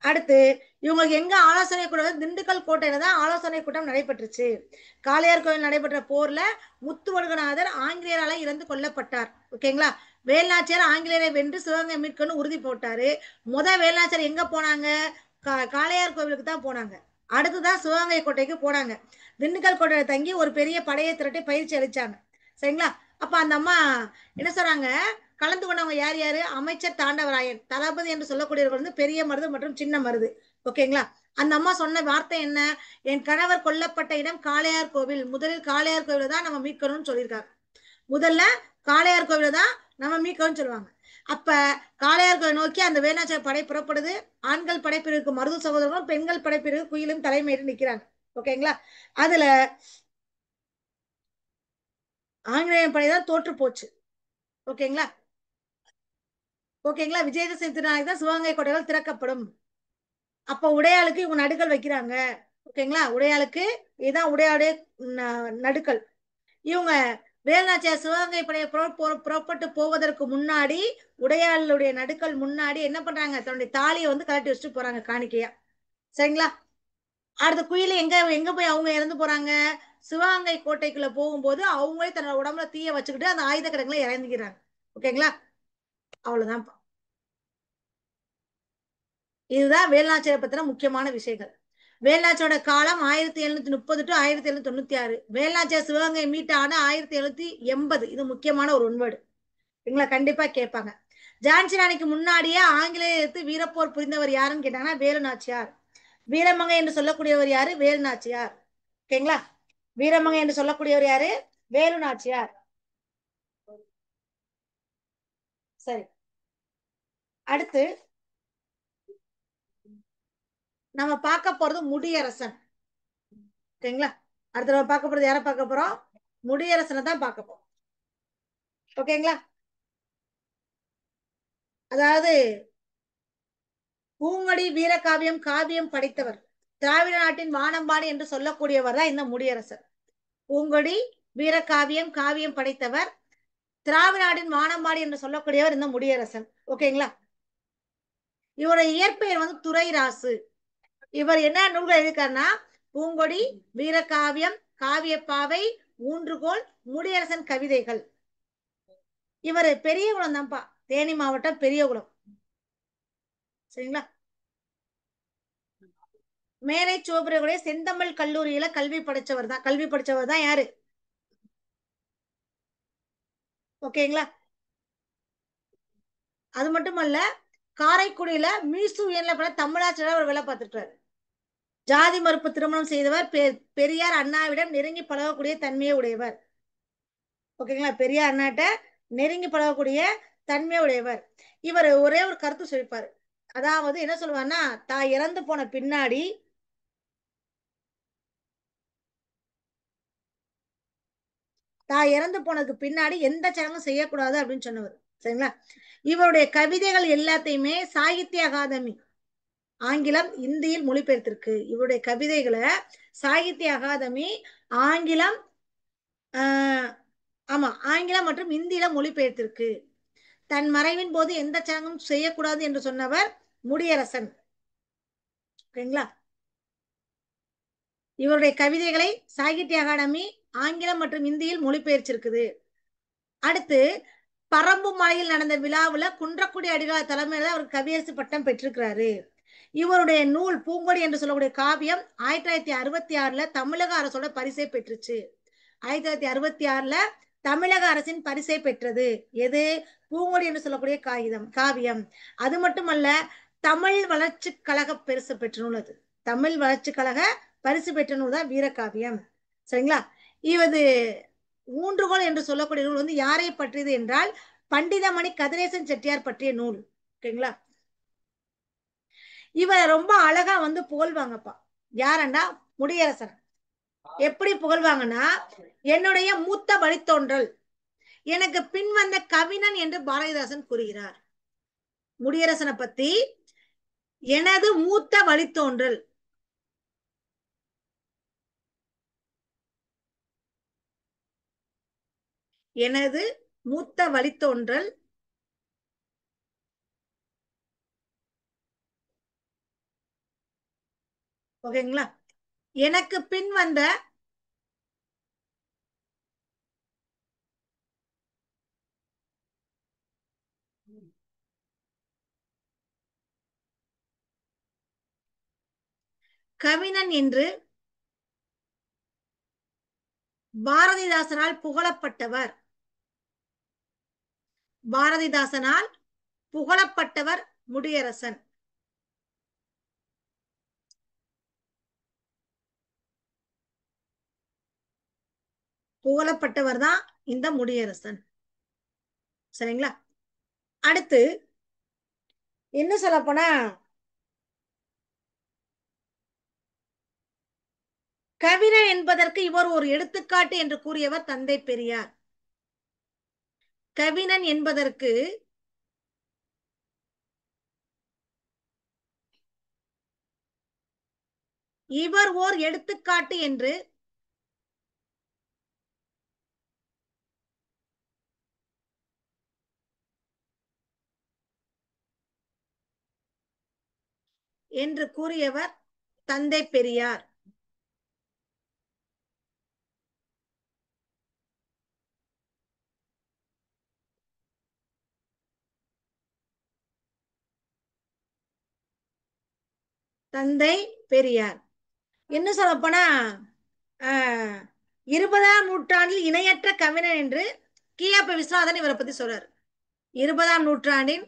அடுத்து இவங்களுக்கு எங்க ஆலோசனை கூட்டம், திண்டுக்கல் கோட்டையில தான் ஆலோசனை கூட்டம் நடைபெற்றுச்சு. காளையார் கோவில் நடைபெற்ற போர்ல முத்துவடுகநாதர் ஆங்கிலேயரால இறந்து கொல்லப்பட்டார். ஓகேங்களா. வேலுநாச்சியார் ஆங்கிலேயரை வென்று சிவகங்கை மீட்கணும்னு உறுதி போட்டாரு. வேலுநாச்சியார் எங்க போனாங்க? காளையார் கோவிலுக்கு தான் போனாங்க. அடுத்துதான் சிவகங்கை கோட்டைக்கு போனாங்க. திண்டுக்கல் கோட்டையில தங்கி ஒரு பெரிய படையை திரட்டி பயிற்சி அளிச்சாங்க. சரிங்களா. அப்ப அந்த அம்மா என்ன சொல்றாங்க, கலந்து கொண்டவங்க யார் யாரு? அமைச்சர் தாண்டவராயன், தளபதி என்று சொல்லக்கூடியவர்கள் வந்து பெரிய மருது மற்றும் சின்ன மருது. ஓகேங்களா. அந்த அம்மா சொன்ன வார்த்தை என்ன? என் கணவர் கொல்லப்பட்ட இடம் காளையார் கோவில், முதலில் காளையார் கோவில தான் நம்ம மீட்கணும்னு சொல்லியிருக்காங்க. முதல்ல காளையார் கோவில தான் நம்ம மீட்கணும்னு சொல்லுவாங்க. அப்ப காளையார் கோவில் நோக்கி அந்த வேலுநாச்சியார் படை புறப்படுது. ஆண்கள் படைப்பிரிவுக்கு மருது சகோதரர்களும், பெண்கள் படைப்பிரிவு குயிலும் தலைமையிட்டு நிக்கிறாங்க. ஓகேங்களா. அதுல ஆங்கிலேய படைதான் தோற்று போச்சு. ஓகேங்களா. ஓகேங்களா. விஜயதசமி திருநாளைக்கு தான் சிவகங்கை கோட்டைகள் திறக்கப்படும். அப்ப உடையாளுக்கு இவங்க நடுக்கல் வைக்கிறாங்க. ஓகேங்களா. உடையாளுக்கு இதுதான் உடையாளுடைய நடுக்கல். இவங்க வேலுநாச்சியார் சிவகங்கை படையை புறப்பட்டு போவதற்கு முன்னாடி உடையாளுடைய நடுக்கல் முன்னாடி என்ன பண்றாங்க, தன்னுடைய தாலியை வந்து கலட்டி வச்சுட்டு போறாங்க காணிக்கையா. சரிங்களா. அடுத்த குயில எங்க எங்க போய் அவங்க இறந்து போறாங்க? சிவகங்கை கோட்டைக்குள்ள போகும்போது அவங்களே தன்னோட உடம்புல தீய வச்சுக்கிட்டு அந்த ஆயுத கிடங்குல இறந்துக்கிறாங்க. ஓகேங்களா. அவ்வளவுதான். இதுதான் வேலுநாச்சியாரை பத்தின முக்கியமான விஷயங்கள். வேலுநாச்சியோட காலம் 1730 டு 1796. வேலுநாச்சியார் சிவகங்கை மீட்ட ஆண்டு 1780. இது முக்கியமான ஒரு ஒன்வேர்டு. இவங்களை கண்டிப்பா கேட்பாங்க. ஜான்சி ராணிக்கு முன்னாடியே ஆங்கிலேயர் எதிர்த்து வீரப்போர் புரிந்தவர் யாருன்னு கேட்டாங்கன்னா வேலுநாச்சியார். வீரமங்கை என்று சொல்லக்கூடியவர் யாரு? வேலுநாச்சியார். ஓகேங்களா. வீரமங்கை என்று சொல்லக்கூடியவர் யாரு? வேலுநாச்சியார். சரி. அடுத்து நம்ம பார்க்க போறது முடியரசன். ஓகேங்களா. அடுத்த நம்ம பார்க்க போறது யாரை பார்க்க போறோம்? முடியரசனை தான் பார்க்க போறோம். ஓகேங்களா. அதாவது பூங்கொடி வீரகாவியம் காவியம் படைத்தவர், திராவிட நாட்டின் வானம்பாடி என்று சொல்லக்கூடியவர் தான் இந்த முடியரசர். பூங்கொடி வீரகாவியம் காவியம் படைத்தவர், திராவிட நாட்டின் வானம்பாடி என்று சொல்லக்கூடியவர் இந்த முடியரசன். ஓகேங்களா. இவருடைய இயற்பெயர் வந்து துரைராசு. இவர் என்ன நூல்கள் எழுதியிருக்காருன்னா பூங்கொடி, வீரகாவியம், காவியப்பாவை, ஊன்றுகோல், முடியரசன் கவிதைகள். இவர் பெரியகுளம் தான்ப்பா, தேனி மாவட்டம் பெரியகுளம். சரிங்களா. மேலை சோபுரகுடைய செந்தமிழ் கல்லூரியில கல்வி படிச்சவர் தான் யாரு? ஓகேங்களா. அது மட்டுமல்ல, காரைக்குடியில மீசூயன்ல பல தமிழாசிரியர் அவர் வேலை பார்த்துட்டாரு. ஜாதி மறுப்பு திருமணம் செய்தவர், பெரியார் அண்ணாவிடம் நெருங்கி பழகக்கூடிய தன்மையை உடையவர். ஓகேங்களா. பெரியார் அண்ணாட்ட நெருங்கி பழகக்கூடிய தன்மையை உடையவர். இவர் ஒரே ஒரு கருத்து சொல்லிப்பாரு. அதாவது என்ன சொல்லுவாருன்னா, தான் இறந்து போன பின்னாடி இறந்து போனதுக்கு பின்னாடி எந்த சடங்கும் செய்யக்கூடாது அப்படின்னு சொன்னவர். சரிங்களா. இவருடைய கவிதைகள் எல்லாத்தையுமே சாகித்ய அகாதமி ஆங்கிலம் இந்தியில் மொழிபெயர்த்திருக்கு. இவருடைய கவிதைகளை சாகித்ய அகாதமி ஆங்கிலம் ஆமா ஆங்கிலம் மற்றும் இந்தியில மொழிபெயர்த்திருக்கு. தன் மறைவின் போது எந்த சடங்கும் செய்யக்கூடாது என்று சொன்னவர் முடியரசன். ஓகேங்களா. இவருடைய கவிதைகளை சாகித்ய அகாடமி ஆங்கிலம் மற்றும் இந்தியில் மொழிபெயர்ச்சிருக்குது. அடுத்து பரம்பு மலையில் நடந்த விழாவுல குன்றக்குடி அடிகளார் தலைமையில அவர் கவியரசு பட்டம் பெற்றிருக்கிறாரு. இவருடைய நூல் பூங்கொடி என்று சொல்லக்கூடிய காவியம் 1966 தமிழக அரசோட பரிசை பெற்றுச்சு. 1966 தமிழக அரசின் பரிசை பெற்றது. எது? பூங்கொடி என்று சொல்லக்கூடிய காவியம். அது மட்டுமல்ல, தமிழ் வளர்ச்சி கழக பரிசு பெற்ற நூல் அது. தமிழ் வளர்ச்சி கழக பரிசு பெற்ற நூல் தான் வீரகாவியம். சரிங்களா. இது ஊன்றுகோல் என்று சொல்லக்கூடிய நூல் வந்து யாரை பற்றியது என்றால் பண்டிதமணி கதிரேசன் செட்டியார் பற்றிய நூல். ஓகேங்களா. இவரை ரொம்ப அழகா வந்து புகழ்வாங்கப்பா. யாரண்டா? முடியரசன். எப்படி புகழ்வாங்கன்னா, என்னுடைய மூத்த வழித்தோன்றல், எனக்கு பின் வந்த கவிஞன் என்று பாரதிதாசன் கூறுகிறார். முடியரசனை பத்தி எனது மூத்த வழித்தோன்றல், எனது மூத்த வழித்தோன்றல் ஓகேங்களா? எனக்கு பின் வந்த கவிஞன் என்று பாரதிதாசனால் புகழப்பட்டவர். பாரதிதாசனால் புகழப்பட்டவர் முடியரசன். புகழப்பட்டவர் தான் இந்த முடியரசன். சரிங்களா? அடுத்து என்ன சொல்ல போனா, கவிஞன் என்பதற்கு இவர் ஒரு எடுத்துக்காட்டு என்று கூறியவர் தந்தை பெரியார். கவிஞன் என்பதற்கு இவர் ஓர் எடுத்துக்காட்டு என்று கூறியவர் தந்தை பெரியார். தந்தை பெரியார். என்ன சொல்ல போனா, 20ஆம் நூற்றாண்டில் இணையற்ற கவிஞன் என்று கியாப விஸ்வநாதன் இவரை பத்தி சொல்றாரு. 20ஆம் நூற்றாண்டின்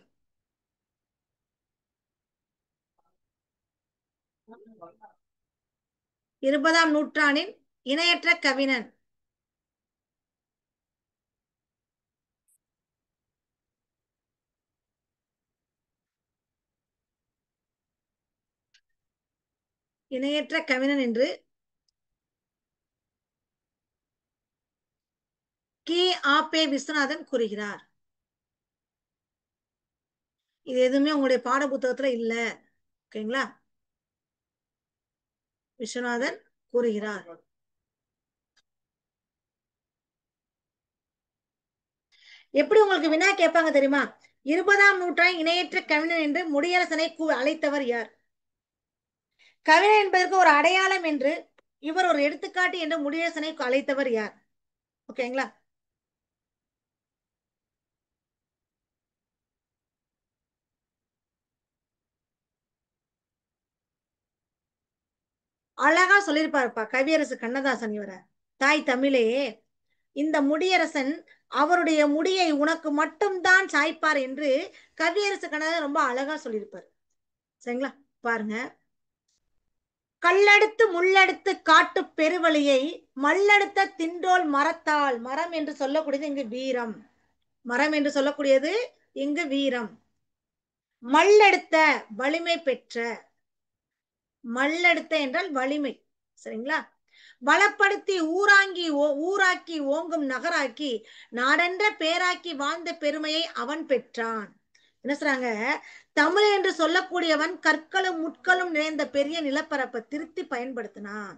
20ஆம் நூற்றாண்டின் இணையற்ற கவிஞன். இணையற்ற கவிஞன் என்று கி.ஆ.பெ. விஸ்வநாதன் கூறுகிறார். இது எதுவுமே உங்களுடைய பாட புத்தகத்துல இல்ல. ஓகேங்களா? விஸ்வநாதன் கூறுகிறார். எப்படி உங்களுக்கு வினா கேட்பாங்க தெரியுமா? 20ஆம் நூற்றாண்டின் இணையற்ற கவிஞன் என்று முடியரசனை அழைத்தவர் யார்? கவிஞன் என்பதற்கு ஒரு அடையாளம் என்று இவர் ஒரு எடுத்துக்காட்டு என்று முடியரசனை அழைத்தவர் யார்? ஓகேங்களா? அழகா சொல்லியிருப்பாருப்பா கவியரசு கண்ணதாசன் இவர. தாய் தமிழே, இந்த முடியரசன் அவருடைய முடியை உனக்கு மட்டும்தான் சாய்ப்பார் என்று கவியரசு கண்ணதாசன் ரொம்ப அழகா சொல்லியிருப்பார். சரிங்களா? பாருங்க. கல்லெடுத்து முள்ளெடுத்து காட்டு பெருவழியை மல்லெடுத்த திண்டோல் மரத்தால். மரம் என்று சொல்லக்கூடியது இங்கு வீரம். மரம் என்று சொல்லக்கூடியது இங்கு வீரம். மல்லெடுத்த வலிமை பெற்ற. மல்லெடுத்த என்றால் வலிமை. சரிங்களா? வளப்படுத்தி ஊராக்கி ஓங்கும் நகராக்கி நாடென்ற பேராக்கி வாழ்ந்த பெருமையை அவன் பெற்றான். என்ன சொல்றாங்க? தமிழ் என்று சொல்லக்கூடியவன் கற்களும் முட்களும் நிறைந்த பெரிய நிலப்பரப்பை திருத்தி பயன்படுத்தினான்.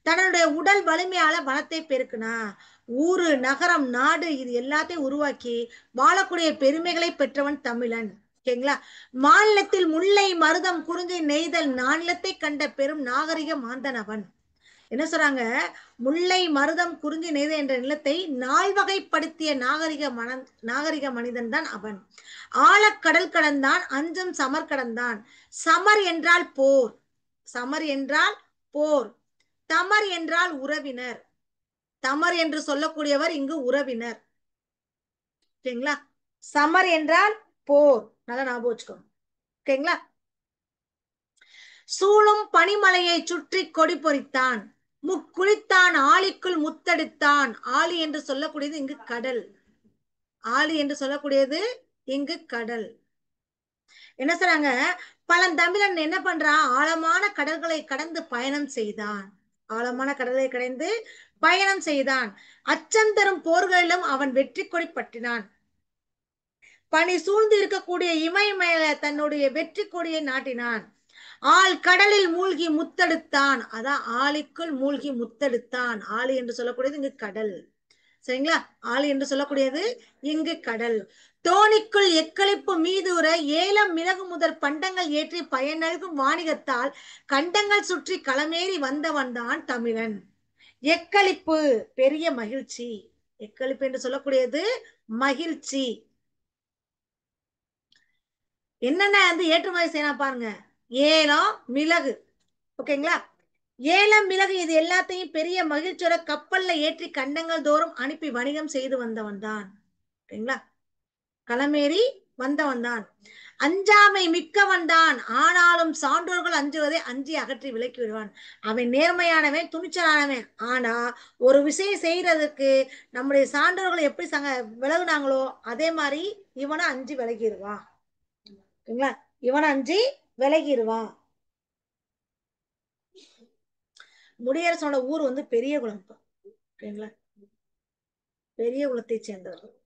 தன்னுடைய உடல் வலிமையால வனத்தை பெருக்குனா. ஊரு நகரம் நாடு இது எல்லாத்தையும் உருவாக்கி வாழக்கூடிய பெருமைகளை பெற்றவன் தமிழன். ஓகேங்களா? மாநிலத்தில் முல்லை மருதம் குறிஞ்சி நெய்தல் நானிலத்தை கண்ட பெரும் நாகரிக மாந்தன் அவன். என்ன சொல்றாங்க? முல்லை மருதம் குறிஞ்சி நெய்தல் என்ற நிலத்தை நால்வகைப்படுத்திய நாகரிக மனிதன் தான் அவன். ஆழக்கடல் கடந்தான், அஞ்சும் சமர் கடந்தான். சமர் என்றால் போர். சமர் என்றால் போர். தமர் என்றால் உறவினர். தமர் என்று சொல்லக்கூடியவர் இங்கு உறவினர். ஓகேங்களா? சமர் என்றால் போர். நல்லா ஞாபகம் வச்சுக்கோங்க. ஓகேங்களா? சூழும் பனிமலையை சுற்றி கொடி பொறித்தான். முக்குளித்தான் ஆழிக்குள் முத்தெடுத்தான். ஆழி என்று சொல்லக்கூடியது இங்கு கடல். ஆழி என்று சொல்லக்கூடியது இங்கு கடல். என்ன சொல்றாங்க? பழந்தமிழன் என்ன பண்றான்? ஆழமான கடல்களை கடந்து பயணம் செய்தான். ஆழமான கடலை கடந்து பயணம் செய்தான். அச்சம் தரும் போர்களிலும் அவன் வெற்றி கொடி பற்றினான். பனி சூழ்ந்து இருக்கக்கூடிய இமயமேல தன்னுடைய வெற்றி கொடியை நாட்டினான். ஆள் கடலில் மூழ்கி முத்தெடுத்தான். அதான் ஆழிக்குள் மூழ்கி முத்தெடுத்தான். ஆழி என்று சொல்லக்கூடியது இங்கு கடல். சரிங்களா? ஆழி என்று சொல்லக்கூடியது இங்கு கடல். தோணிக்குள் எக்களிப்பு மீதுற ஏலம் மிளகு முதற் பண்டங்கள் ஏற்றி பயனழுகும் வாணிகத்தால் கண்டங்கள் சுற்றி களமேறி வந்தவன் தான் தமிழன். எக்களிப்பு பெரிய மகிழ்ச்சி. எக்களிப்பு என்று சொல்லக்கூடியது மகிழ்ச்சி. என்னென்ன வந்து ஏற்றுமதி செய்யலாம் பாருங்க. ஏலம் மிளகு. ஓகேங்களா? ஏலம் மிளகு இது எல்லாத்தையும் பெரிய மகிழ்ச்சியோட கப்பல்ல ஏற்றி கண்டங்கள் தோறும் அனுப்பி வணிகம் செய்து வந்தவன் தான். ஓகேங்களா? களமேறி வந்தவன் தான். அஞ்சாமை மிக்கவன் தான். ஆனாலும் சான்றோர்கள் அஞ்சுவதை அஞ்சி அகற்றி விலக்கி விடுவான். அவன் நேர்மையானவன், துணிச்சலானவன். ஆனா ஒரு விஷயம் செய்யறதுக்கு நம்முடைய சான்றோர்கள் எப்படி விலகுனாங்களோ அதே மாதிரி இவனை அஞ்சு விலகிடுவான். ஓகேங்களா? இவனை அஞ்சு விலகிடுவான். முடியரசனோட ஊர் வந்து பெரிய குளம். ஓகேங்களா? பெரிய குளத்தை சேர்ந்தவர்கள்.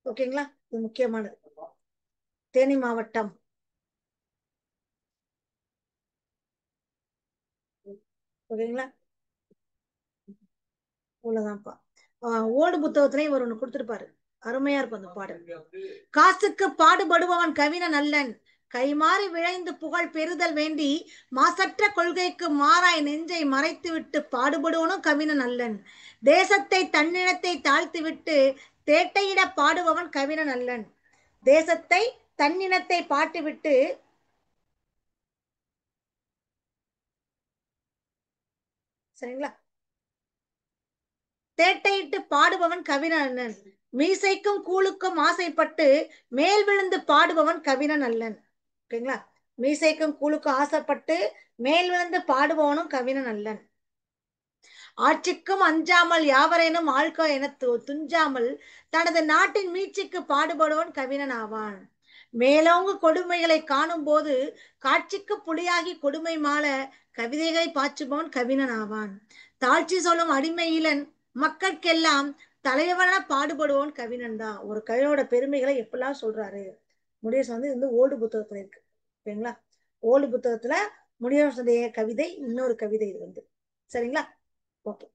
ஓகேங்களா? இது முக்கியமானது. தேனி மாவட்டம். ஓகேங்களா? அவ்வளவுதான்ப்பா. ஓடு புத்தகத்திலையும் இவர் ஒண்ணு கொடுத்திருப்பாரு. அருமையா இருக்கும் அந்த பாடல். காசுக்கு பாடுபடுபவன் கவின நல்லன், கைமாறி விழைந்து புகழ் பெறுதல் வேண்டி மாசற்ற கொள்கைக்கு மாறாய் நெஞ்சை மறைத்துவிட்டு பாடுபடுவனும் கவின நல்லன். தேசத்தை தன்னிடத்தை தாழ்த்திவிட்டு தேட்டையிட பாடுபவன் கவின நல்லன். தேசத்தை தன்னினத்தை பாட்டுவிட்டு, சரிங்களா, தேட்டையிட்டு பாடுபவன் கவினன். மீசைக்கும் கூழுக்கும் ஆசைப்பட்டு மேல் விழுந்து பாடுபவன் கவினன் அல்லன். ஓகேங்களா? மீசைக்கும் கூழுக்கும் ஆசைப்பட்டு மேல் விழுந்து பாடுபவனும் கவினன் அல்லன். ஆட்சிக்கும் அஞ்சாமல் யாவரேனும் ஆழ்கோ என துஞ்சாமல் தனது நாட்டின் மீட்சிக்கு பாடுபடுவன் கவினன் ஆவான். மேலோங்கு கொடுமைகளை காணும் போது காட்சிக்கு புலியாகி கொடுமை மால கவிதைகளை பாய்ச்சுபவன் கவினன் ஆவான். தாழ்ச்சி சொல்லும் அடிமையிலன் மக்களுக்கெல்லாம் தலைவன பாடுபடுவோன் கவினன் தான். ஒரு கவினோட பெருமைகளை எப்படிலாம் சொல்றாரு. முடியரசன் வந்து இந்த ஓல்டு புத்தகத்துல இருக்கு. ஓகேங்களா? ஓல்டு புத்தகத்துல முடியரசனுடைய கவிதை இன்னொரு கவிதை இது வந்து. சரிங்களா? ஓகே.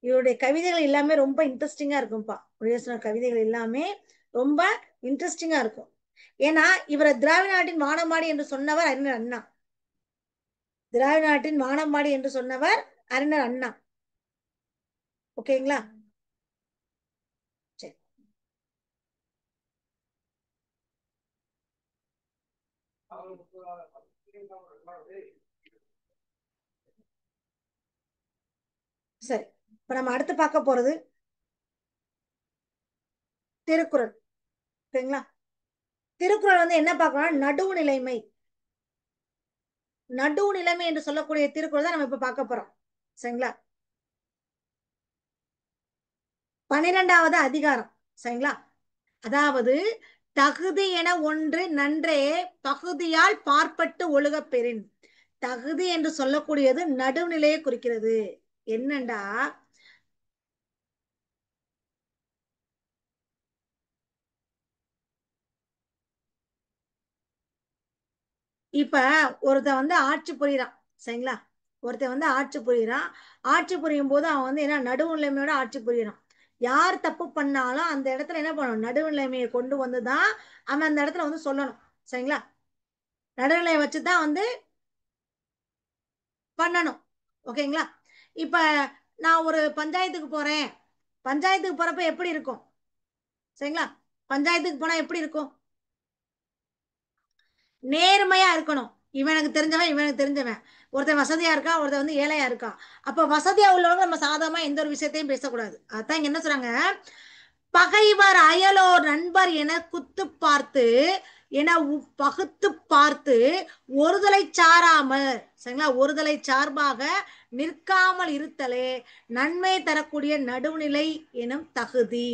இவருடைய கவிதைகள் எல்லாமே ரொம்ப இன்ட்ரெஸ்டிங்கா இருக்கும்பா. முடியரசனோட கவிதைகள் எல்லாமே ரொம்ப இன்ட்ரெஸ்டிங்கா இருக்கும். ஏன்னா இவரை திராவிட நாட்டின் வானமாடி என்று சொன்னவர் அறிஞர் அண்ணா. திராவிட நாட்டின் வானமாடி என்று சொன்னவர் அறிஞர் அண்ணா. ஓகேங்களா? சரி. சரி, இப்ப நம்ம அடுத்து பார்க்க போறது திருக்குறள். ஓகேங்களா? திருக்குறள் வந்து என்ன பார்க்கணும், நடுவு நிலைமை. நடுவு நிலைமை என்று சொல்லக்கூடிய திருக்குறள் தான் நம்ம இப்ப பார்க்க போறோம். சரிங்களா? 12வது அதிகாரம். சரிங்களா? அதாவது தகுதி என ஒன்று நன்றே பகுதியால் பார்ப்பட்டு ஒழுகப் பெறின். தகுதி என்று சொல்லக்கூடியது நடுநிலையை குறிக்கிறது. என்னண்டா, இப்ப ஒருத்த வந்து ஆட்சி புரியுறான். சரிங்களா? ஒருத்தன் வந்து ஆட்சி புரியுறான். ஆட்சி புரியும் போது அவன் வந்து என்ன நடுநிலைமையோட ஆட்சி புரியுறான். யார் தப்பு பண்ணாலும் அந்த இடத்துல என்ன பண்ணணும், நடுநிலைமையை கொண்டு வந்துதான் அவன் அந்த இடத்துல வந்து சொல்லணும். சரிங்களா? நடுநிலையை வச்சுதான் வந்து பண்ணணும். ஓகேங்களா? இப்ப நான் ஒரு பஞ்சாயத்துக்கு போறேன். பஞ்சாயத்துக்கு போறப்ப எப்படி இருக்கும்? சரிங்களா? பஞ்சாயத்துக்கு போனா எப்படி இருக்கும்? நேர்மையா இருக்கணும். இவனுக்கு தெரிஞ்சவன் இவனுக்கு தெரிஞ்சவன். ஒருத்தன் வசதியா இருக்கான், ஒருத்தன் வந்து ஏழையா இருக்கான். அப்ப வசதியா உள்ளவங்க நம்ம சாதாரணமா எந்த ஒரு விஷயத்தையும் பேசக்கூடாது. அதான் இங்க என்ன சொல்றாங்க, பகைவர் அயலோர் நண்பர் என குத்து பார்த்து என பகுத்து பார்த்து ஒருதலை சாராமல், சரிங்களா, ஒருதலை சார்பாக நிற்காமல் இருத்தலே நன்மை தரக்கூடிய நடுவுநிலை எனும் தகுதி.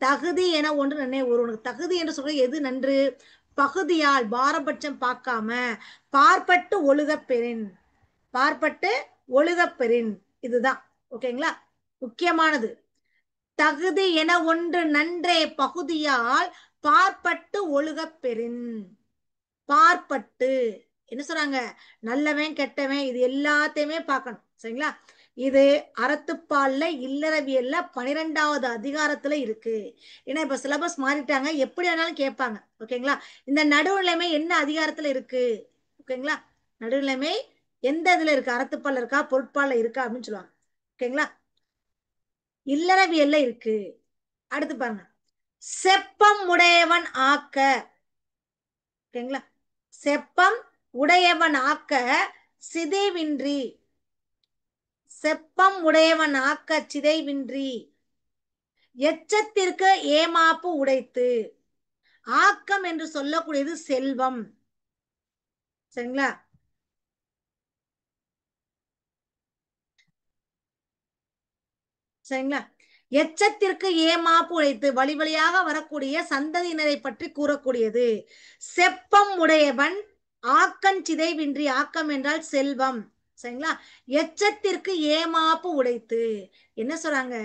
தகுதி என ஒன்று நன்மை. ஒருவனுக்கு தகுதி என்று சொல்றது எது நன்று, பகுதியால் பாரபட்சம் பார்க்காம பார்ப்பட்டு ஒழுகப் பெறின். பார்ப்பட்டு ஒழுகப் பெறின். இதுதான். ஓகேங்களா? முக்கியமானது. தகுதி என ஒன்று நன்றே பகுதியால் பார்ப்பட்டு ஒழுகப் பெறின். பார்ப்பட்டு என்ன சொல்றாங்க, நல்லவன் கெட்டவன் இது எல்லாத்தையுமே பார்க்கணும். சரிங்களா? இது அறத்துப்பால்ல இல்லறவியல்ல 12வது அதிகாரத்துல இருக்கு. ஏன்னா இப்ப சிலபஸ் மாறிட்டாங்க, எப்படி வேணாலும் கேட்பாங்க. ஓகேங்களா? இந்த நடுவுநிலைமை என்ன அதிகாரத்துல இருக்கு? ஓகேங்களா? நடுநிலைமை எந்த இதுல இருக்கு? அறத்துப்பால்ல இருக்கா, பொருட்பால்ல இருக்கா அப்படின்னு சொல்லுவாங்க. ஓகேங்களா? இல்லறவியல்ல இருக்கு. அடுத்து பாருங்க, செப்பம் உடையவன் ஆக்க. ஓகேங்களா? செப்பம் உடையவன் ஆக்க சிதைவின்றி. செப்பம் உடையவன் ஆக்க சிதைவின்றி. எச்சத்திற்கு ஏமாப்பு உடைத்து. ஆக்கம் என்று சொல்லக்கூடியது செல்வம். சரிங்களா? சரிங்களா? எச்சத்திற்கு ஏமாப்பு உடைத்து வழி வழியாக வரக்கூடிய சந்ததியினரை பற்றி கூறக்கூடியது. செப்பம் உடையவன் ஆக்கன் சிதைவின்றி. ஆக்கம் என்றால் செல்வம். சரிங்களா? எச்சத்திற்கு ஏமாப்பு உடைத்து. என்ன சொல்றாங்க?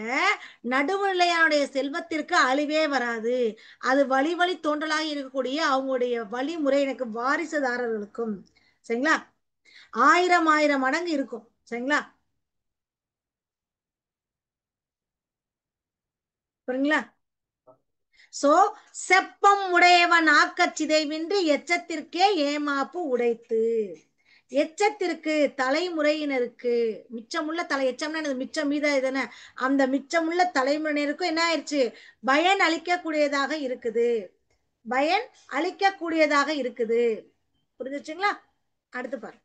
நடுவுநிலையானுடைய செல்வத்திற்கு அழிவே வராது. அது வழி வழி தோன்றலாக இருக்கக்கூடிய அவங்களுடைய வழிமுறை எனக்கு வாரிசுதாரர்களுக்கும் சரிங்களா 1000 மடங்கு இருக்கும். சரிங்களா? புரியுங்களா? சோ செப்பம் உடையவன் ஆக்கச் சிதைவின்றி எச்சத்திற்கே ஏமாப்பு உடைத்து. எச்சத்திற்கு தலைமுறையினருக்கு மிச்சமுள்ள தலை எச்சம்னா என்னது? மிச்சம் மீத இதுன்னு அந்த மிச்சமுள்ள தலைமுறையினருக்கும் என்ன ஆயிடுச்சு? பயன் அளிக்கக்கூடியதாக இருக்குது. பயன் அளிக்கக்கூடியதாக இருக்குது. புரிஞ்சுச்சுங்களா? அடுத்து பாரு.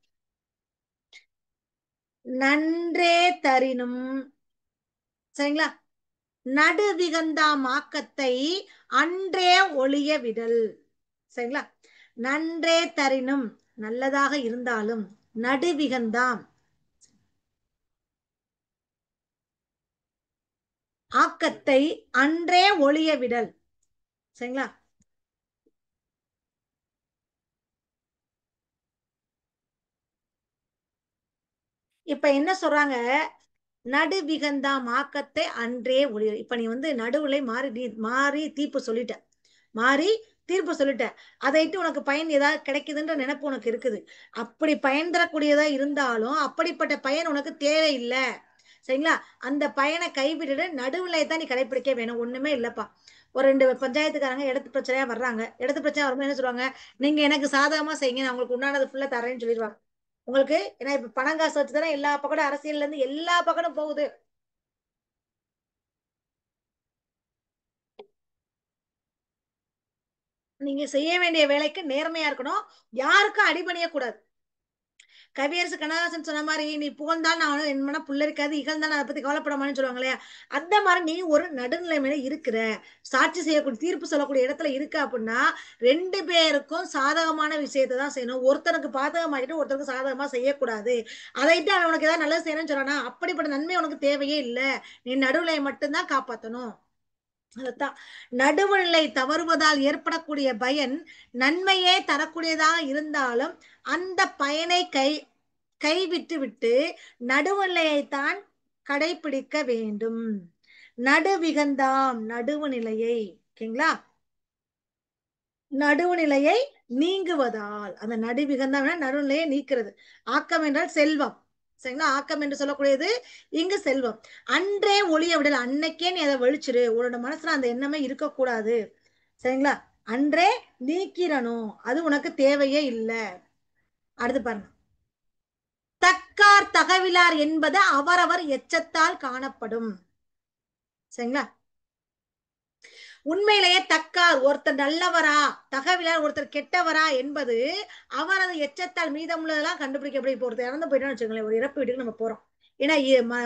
நன்றே தரினும். சரிங்களா? நடுவிகந்தாம் ஆக்கத்தை அன்றே ஒளிய விடல். சரிங்களா? நன்றே தரினும் நல்லதாக இருந்தாலும் நடுவிகந்தாம் ஆக்கத்தை அன்றே ஒளிய விடல். சரிங்களா? இப்ப என்ன சொல்றாங்க? நடுவிகந்தாம் ஆக்கத்தை அன்றே ஒளிய. இப்ப நீ வந்து நடுவுல மாறி தீர்ப்பு சொல்லிட்ட. மாறி தீர்ப்பு சொல்லிட்ட. அதைட்டு உனக்கு பயன் ஏதாவது கிடைக்குதுன்ற நினைப்பு உனக்கு இருக்குது. அப்படி பயன் தரக்கூடியதா இருந்தாலும் அப்படிப்பட்ட பயன் உனக்கு தேவையில்லை. சரிங்களா? அந்த பயனை கைவிட்டுட்டு நடுவுநிலையை தான் நீ கடைபிடிக்க வேணும். ஒண்ணுமே இல்லப்பா. ஒரு 2 பஞ்சாயத்துக்காரங்க இடத்து பிரச்சனையா வர்றாங்க. இடத்து பிரச்சனை வரும்போது என்ன சொல்லுவாங்க? நீங்க எனக்கு சாதகமா செய்யுங்க, நான் உங்களுக்கு உண்டானது ஃபுல்லா தரேன்னு சொல்லிடுவாங்க. உங்களுக்கு ஏன்னா இப்ப பணம் காசு வச்சுதானே எல்லா பக்கமும் அரசியல்ல இருந்து எல்லா பக்கமும் போகுது. நீங்க செய்ய வேண்டிய வேலைக்கு நேர்மையா இருக்கணும். யாருக்கும் அடிபணிய கூடாது. கவியரசு கண்ணதாசன் சொன்ன மாதிரி நீ புகழ்ந்தால் நான் என் மனம் புல்லரிக்காது, இகழ்ந்தால் அதை பத்தி கவலைப்பட மாட்டேன்னு சொல்லுவாங்க இல்லையா? அந்த மாதிரி நீ ஒரு நடுநிலைமையில இருக்கிற, சாட்சி செய்யக்கூடிய தீர்ப்பு சொல்லக்கூடிய இடத்துல இருக்க அப்படின்னா 2 பேருக்கும் சாதகமான விஷயத்தை தான் செய்யணும். ஒருத்தனுக்கு பாதகமாக்கிட்டு ஒருத்தருக்கு சாதகமா செய்யக்கூடாது. அதைட்டு அவன் உனக்கு ஏதாவது நல்லது செய்யணும்னு சொல்றானா அப்படிப்பட்ட நன்மை உனக்கு தேவையே இல்லை. நீ நடுநிலையை மட்டும்தான் காப்பாற்றணும். அதத்தான் நடுவுநிலை தவறுவதால் ஏற்படக்கூடிய பயன் நன்மையே தரக்கூடியதாக இருந்தாலும் அந்த பயனை கைவிட்டு விட்டு நடுவுநிலையைத்தான் கடைபிடிக்க வேண்டும். நடுவிகந்தாம் நடுவு நிலையை. ஓகேங்களா? நடுவுநிலையை நீங்குவதால். அந்த நடுவிகந்தாம் நடுநிலையை நீக்கிறது. ஆக்கம் என்றால் செல்வம். சரிங்களா? ஆக்கம் என்று சொல்லக்கூடியது இங்கு செல்வம். அன்றே ஒளிய விடல். அன்னைக்கே நீ அதை வெளிச்சிரு. உன்னோட மனசுல அந்த எண்ணமே இருக்கக்கூடாது. சரிங்களா? அன்றே நீக்கிறணும். அது உனக்கு தேவையே இல்லை. அடுத்து பாருங்க. தக்கார் தகவிலார் என்பது அவரவர் எச்சத்தால் காணப்படும். சரிங்களா? உண்மையிலேயே தக்கார் ஒருத்தர் நல்லவரா, தகவலார் ஒருத்தர் கெட்டவரா என்பது அவரது எச்சத்தால் மீதமுள்ளதெல்லாம் கண்டுபிடிக்கப்படும். இப்போ ஒருத்தர் இறந்து போயிட்டோம்னு வச்சுக்கோங்களேன், ஒரு இறப்பு வீட்டுக்கு நம்ம போறோம். ஏன்னா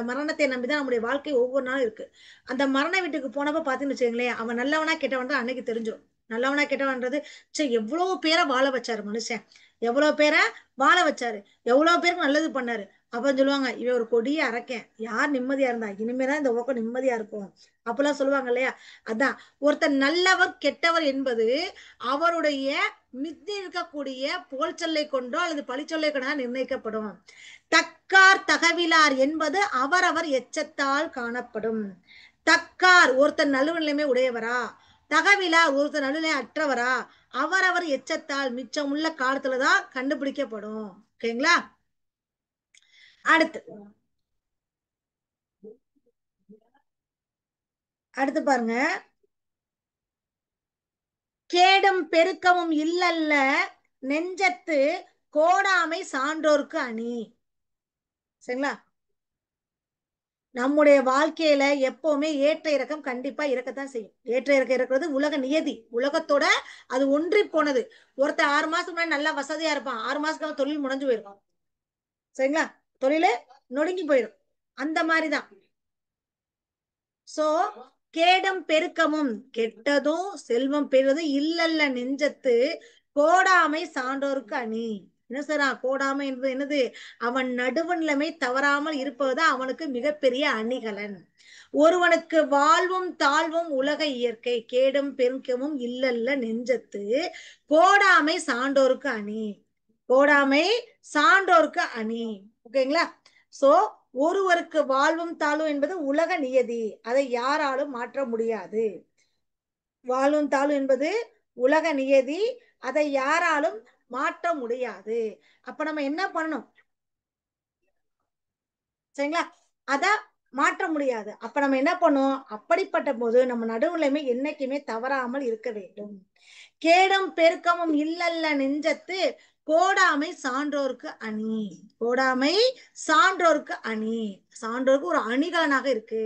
மரணத்தை நம்பிதான் நம்முடைய வாழ்க்கை ஒவ்வொரு நாளும் இருக்கு. அந்த மரண வீட்டுக்கு போனப்ப பாத்தீங்கன்னு வச்சுக்கோங்களேன், அவன் நல்லவனா கெட்டவன் தான் அன்னைக்கு தெரிஞ்சிடும். நல்லவனா கெட்டவன்றது சரி எவ்வளவு பேரை வாழ வச்சாரு மனுஷன், எவ்வளவு பேரை வாழ வச்சாரு, எவ்வளவு பேருக்கு நல்லது பண்ணாரு. அப்ப சொல்லுவாங்க இவன் ஒரு கொடிய அரக்கன், யார் நிம்மதியா இருந்தா இனிமேதான் இந்த உலகம் நிம்மதியா இருக்கும் அப்பெல்லாம் சொல்லுவாங்க இல்லையா? அதான் ஒருத்தர் நல்லவர் கெட்டவர் என்பது அவருடைய மித்தி இருக்கக்கூடிய புகழ்ச்சொல்லை கொண்டோ அல்லது பழிச்சொல்லை கொண்டோ நிர்ணயிக்கப்படும். தக்கார் தகவிலார் என்பது அவரவர் எச்சத்தால் காணப்படும். தக்கார் ஒருத்தர் நடுவுநிலைமை உடையவரா, தகவிலார் ஒருத்தர் நடுநிலை அற்றவரா அவரவர் எச்சத்தால் மிச்சம் உள்ள காலத்துலதான் கண்டுபிடிக்கப்படும். ஓகேங்களா? அடுத்து அடுத்து பாருங்க, கேடும் பெருக்கமும் இல்லல்ல நெஞ்சத்து கோடாமை சான்றோர்க்கு அணி. சரிங்களா? நம்முடைய வாழ்க்கையில எப்பவுமே ஏற்ற இறக்கம் கண்டிப்பா இருக்கத்தான் செய்யும். ஏற்ற இறக்கம் இருக்கிறது உலக நியதி, உலகத்தோட அது ஒன்றி போனது. ஒருத்தர் 6 மாசத்துக்கு முன்னாடி நல்லா வசதியா இருப்பான், 6 மாசத்துக்கு அவன் தொழில் முடிஞ்சு போயிருக்கும். சரிங்களா? தொழில நொடுங்கி போயிடும். அந்த மாதிரிதான். சோ கேடும் பெருக்கமும் கெட்டதும் செல்வம் பெறுவதும் இல்லல்ல நெஞ்சத்து கோடாமை சான்றோருக்கு அணி. என்ன சார் கோடாமை என்பது என்னது? அவன் நடுவு நிலைமை தவறாமல் இருப்பதுதான் அவனுக்கு மிகப்பெரிய அணிகலன். ஒருவனுக்கு வாழ்வும் தாழ்வும் உலக இயற்கை, கேடும் பெருக்கமும் இல்லல்ல நெஞ்சத்து கோடாமை சான்றோருக்கு அணி. கோடாமை சான்றோருக்கு அணி. ஓகேங்களா? சோ ஒருவருக்கு வாழ்வும் தாழ்வும் என்பது உலக நியதி, அதை யாராலும் மாற்ற முடியாது. வாழ்வும் தாழ்வும் என்பது உலக நியதி, அதை யாராலும் மாற்ற முடியாது. அப்ப நம்ம என்ன பண்ணணும்? சரிங்களா? அத மாற்ற முடியாது. அப்ப நம்ம என்ன பண்ணும்? அப்படிப்பட்ட போது நம்ம நடுவுலையுமே என்னைக்குமே தவறாமல் இருக்க வேண்டும். கேடும் பெருக்கமும் இல்லல்ல நெஞ்சத்து கோடாமை சான்றோருக்கு அணி. கோடாமை சான்றோருக்கு அணி. சான்றோருக்கு ஒரு அணிகலனாக இருக்கு.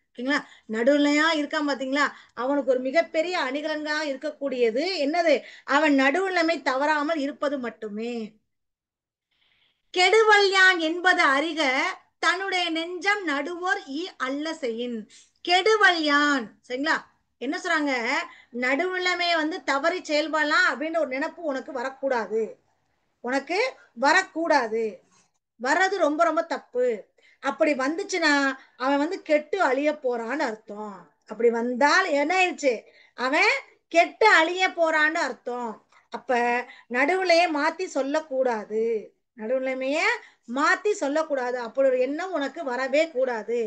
ஓகேங்களா? நடுவுலையா இருக்கான் பாத்தீங்களா? அவனுக்கு ஒரு மிகப்பெரிய அணிகலனாக இருக்கக்கூடியது என்னது? அவன் நடுவுலைமை தவறாமல் இருப்பது மட்டுமே. கெடுவல்யான் என்பது அறிக தன்னுடைய நெஞ்சம் நடுவோர் அல்ல செய்யின். கெடுவல்யான். சரிங்களா? என்ன சொல்றாங்க? நடுவுலமே தவறி செயல்படலாம் அப்படின்னு ஒரு நினைப்பு உனக்கு வரக்கூடாது. உனக்கு வரக்கூடாது. வர்றது ரொம்ப ரொம்ப தப்பு. அப்படி வந்துச்சுன்னா அவன் கெட்டு அழிய போறான்னு அர்த்தம். அப்படி வந்தால் என்ன ஆயிடுச்சு? அவன் கெட்டு அழிய போறான்னு அர்த்தம். அப்ப நடுவுலையே மாத்தி சொல்லக்கூடாது. நடுவுலைமைய மாத்தி சொல்லக்கூடாது. அப்படி ஒரு எண்ணம் உனக்கு வரவே கூடாது.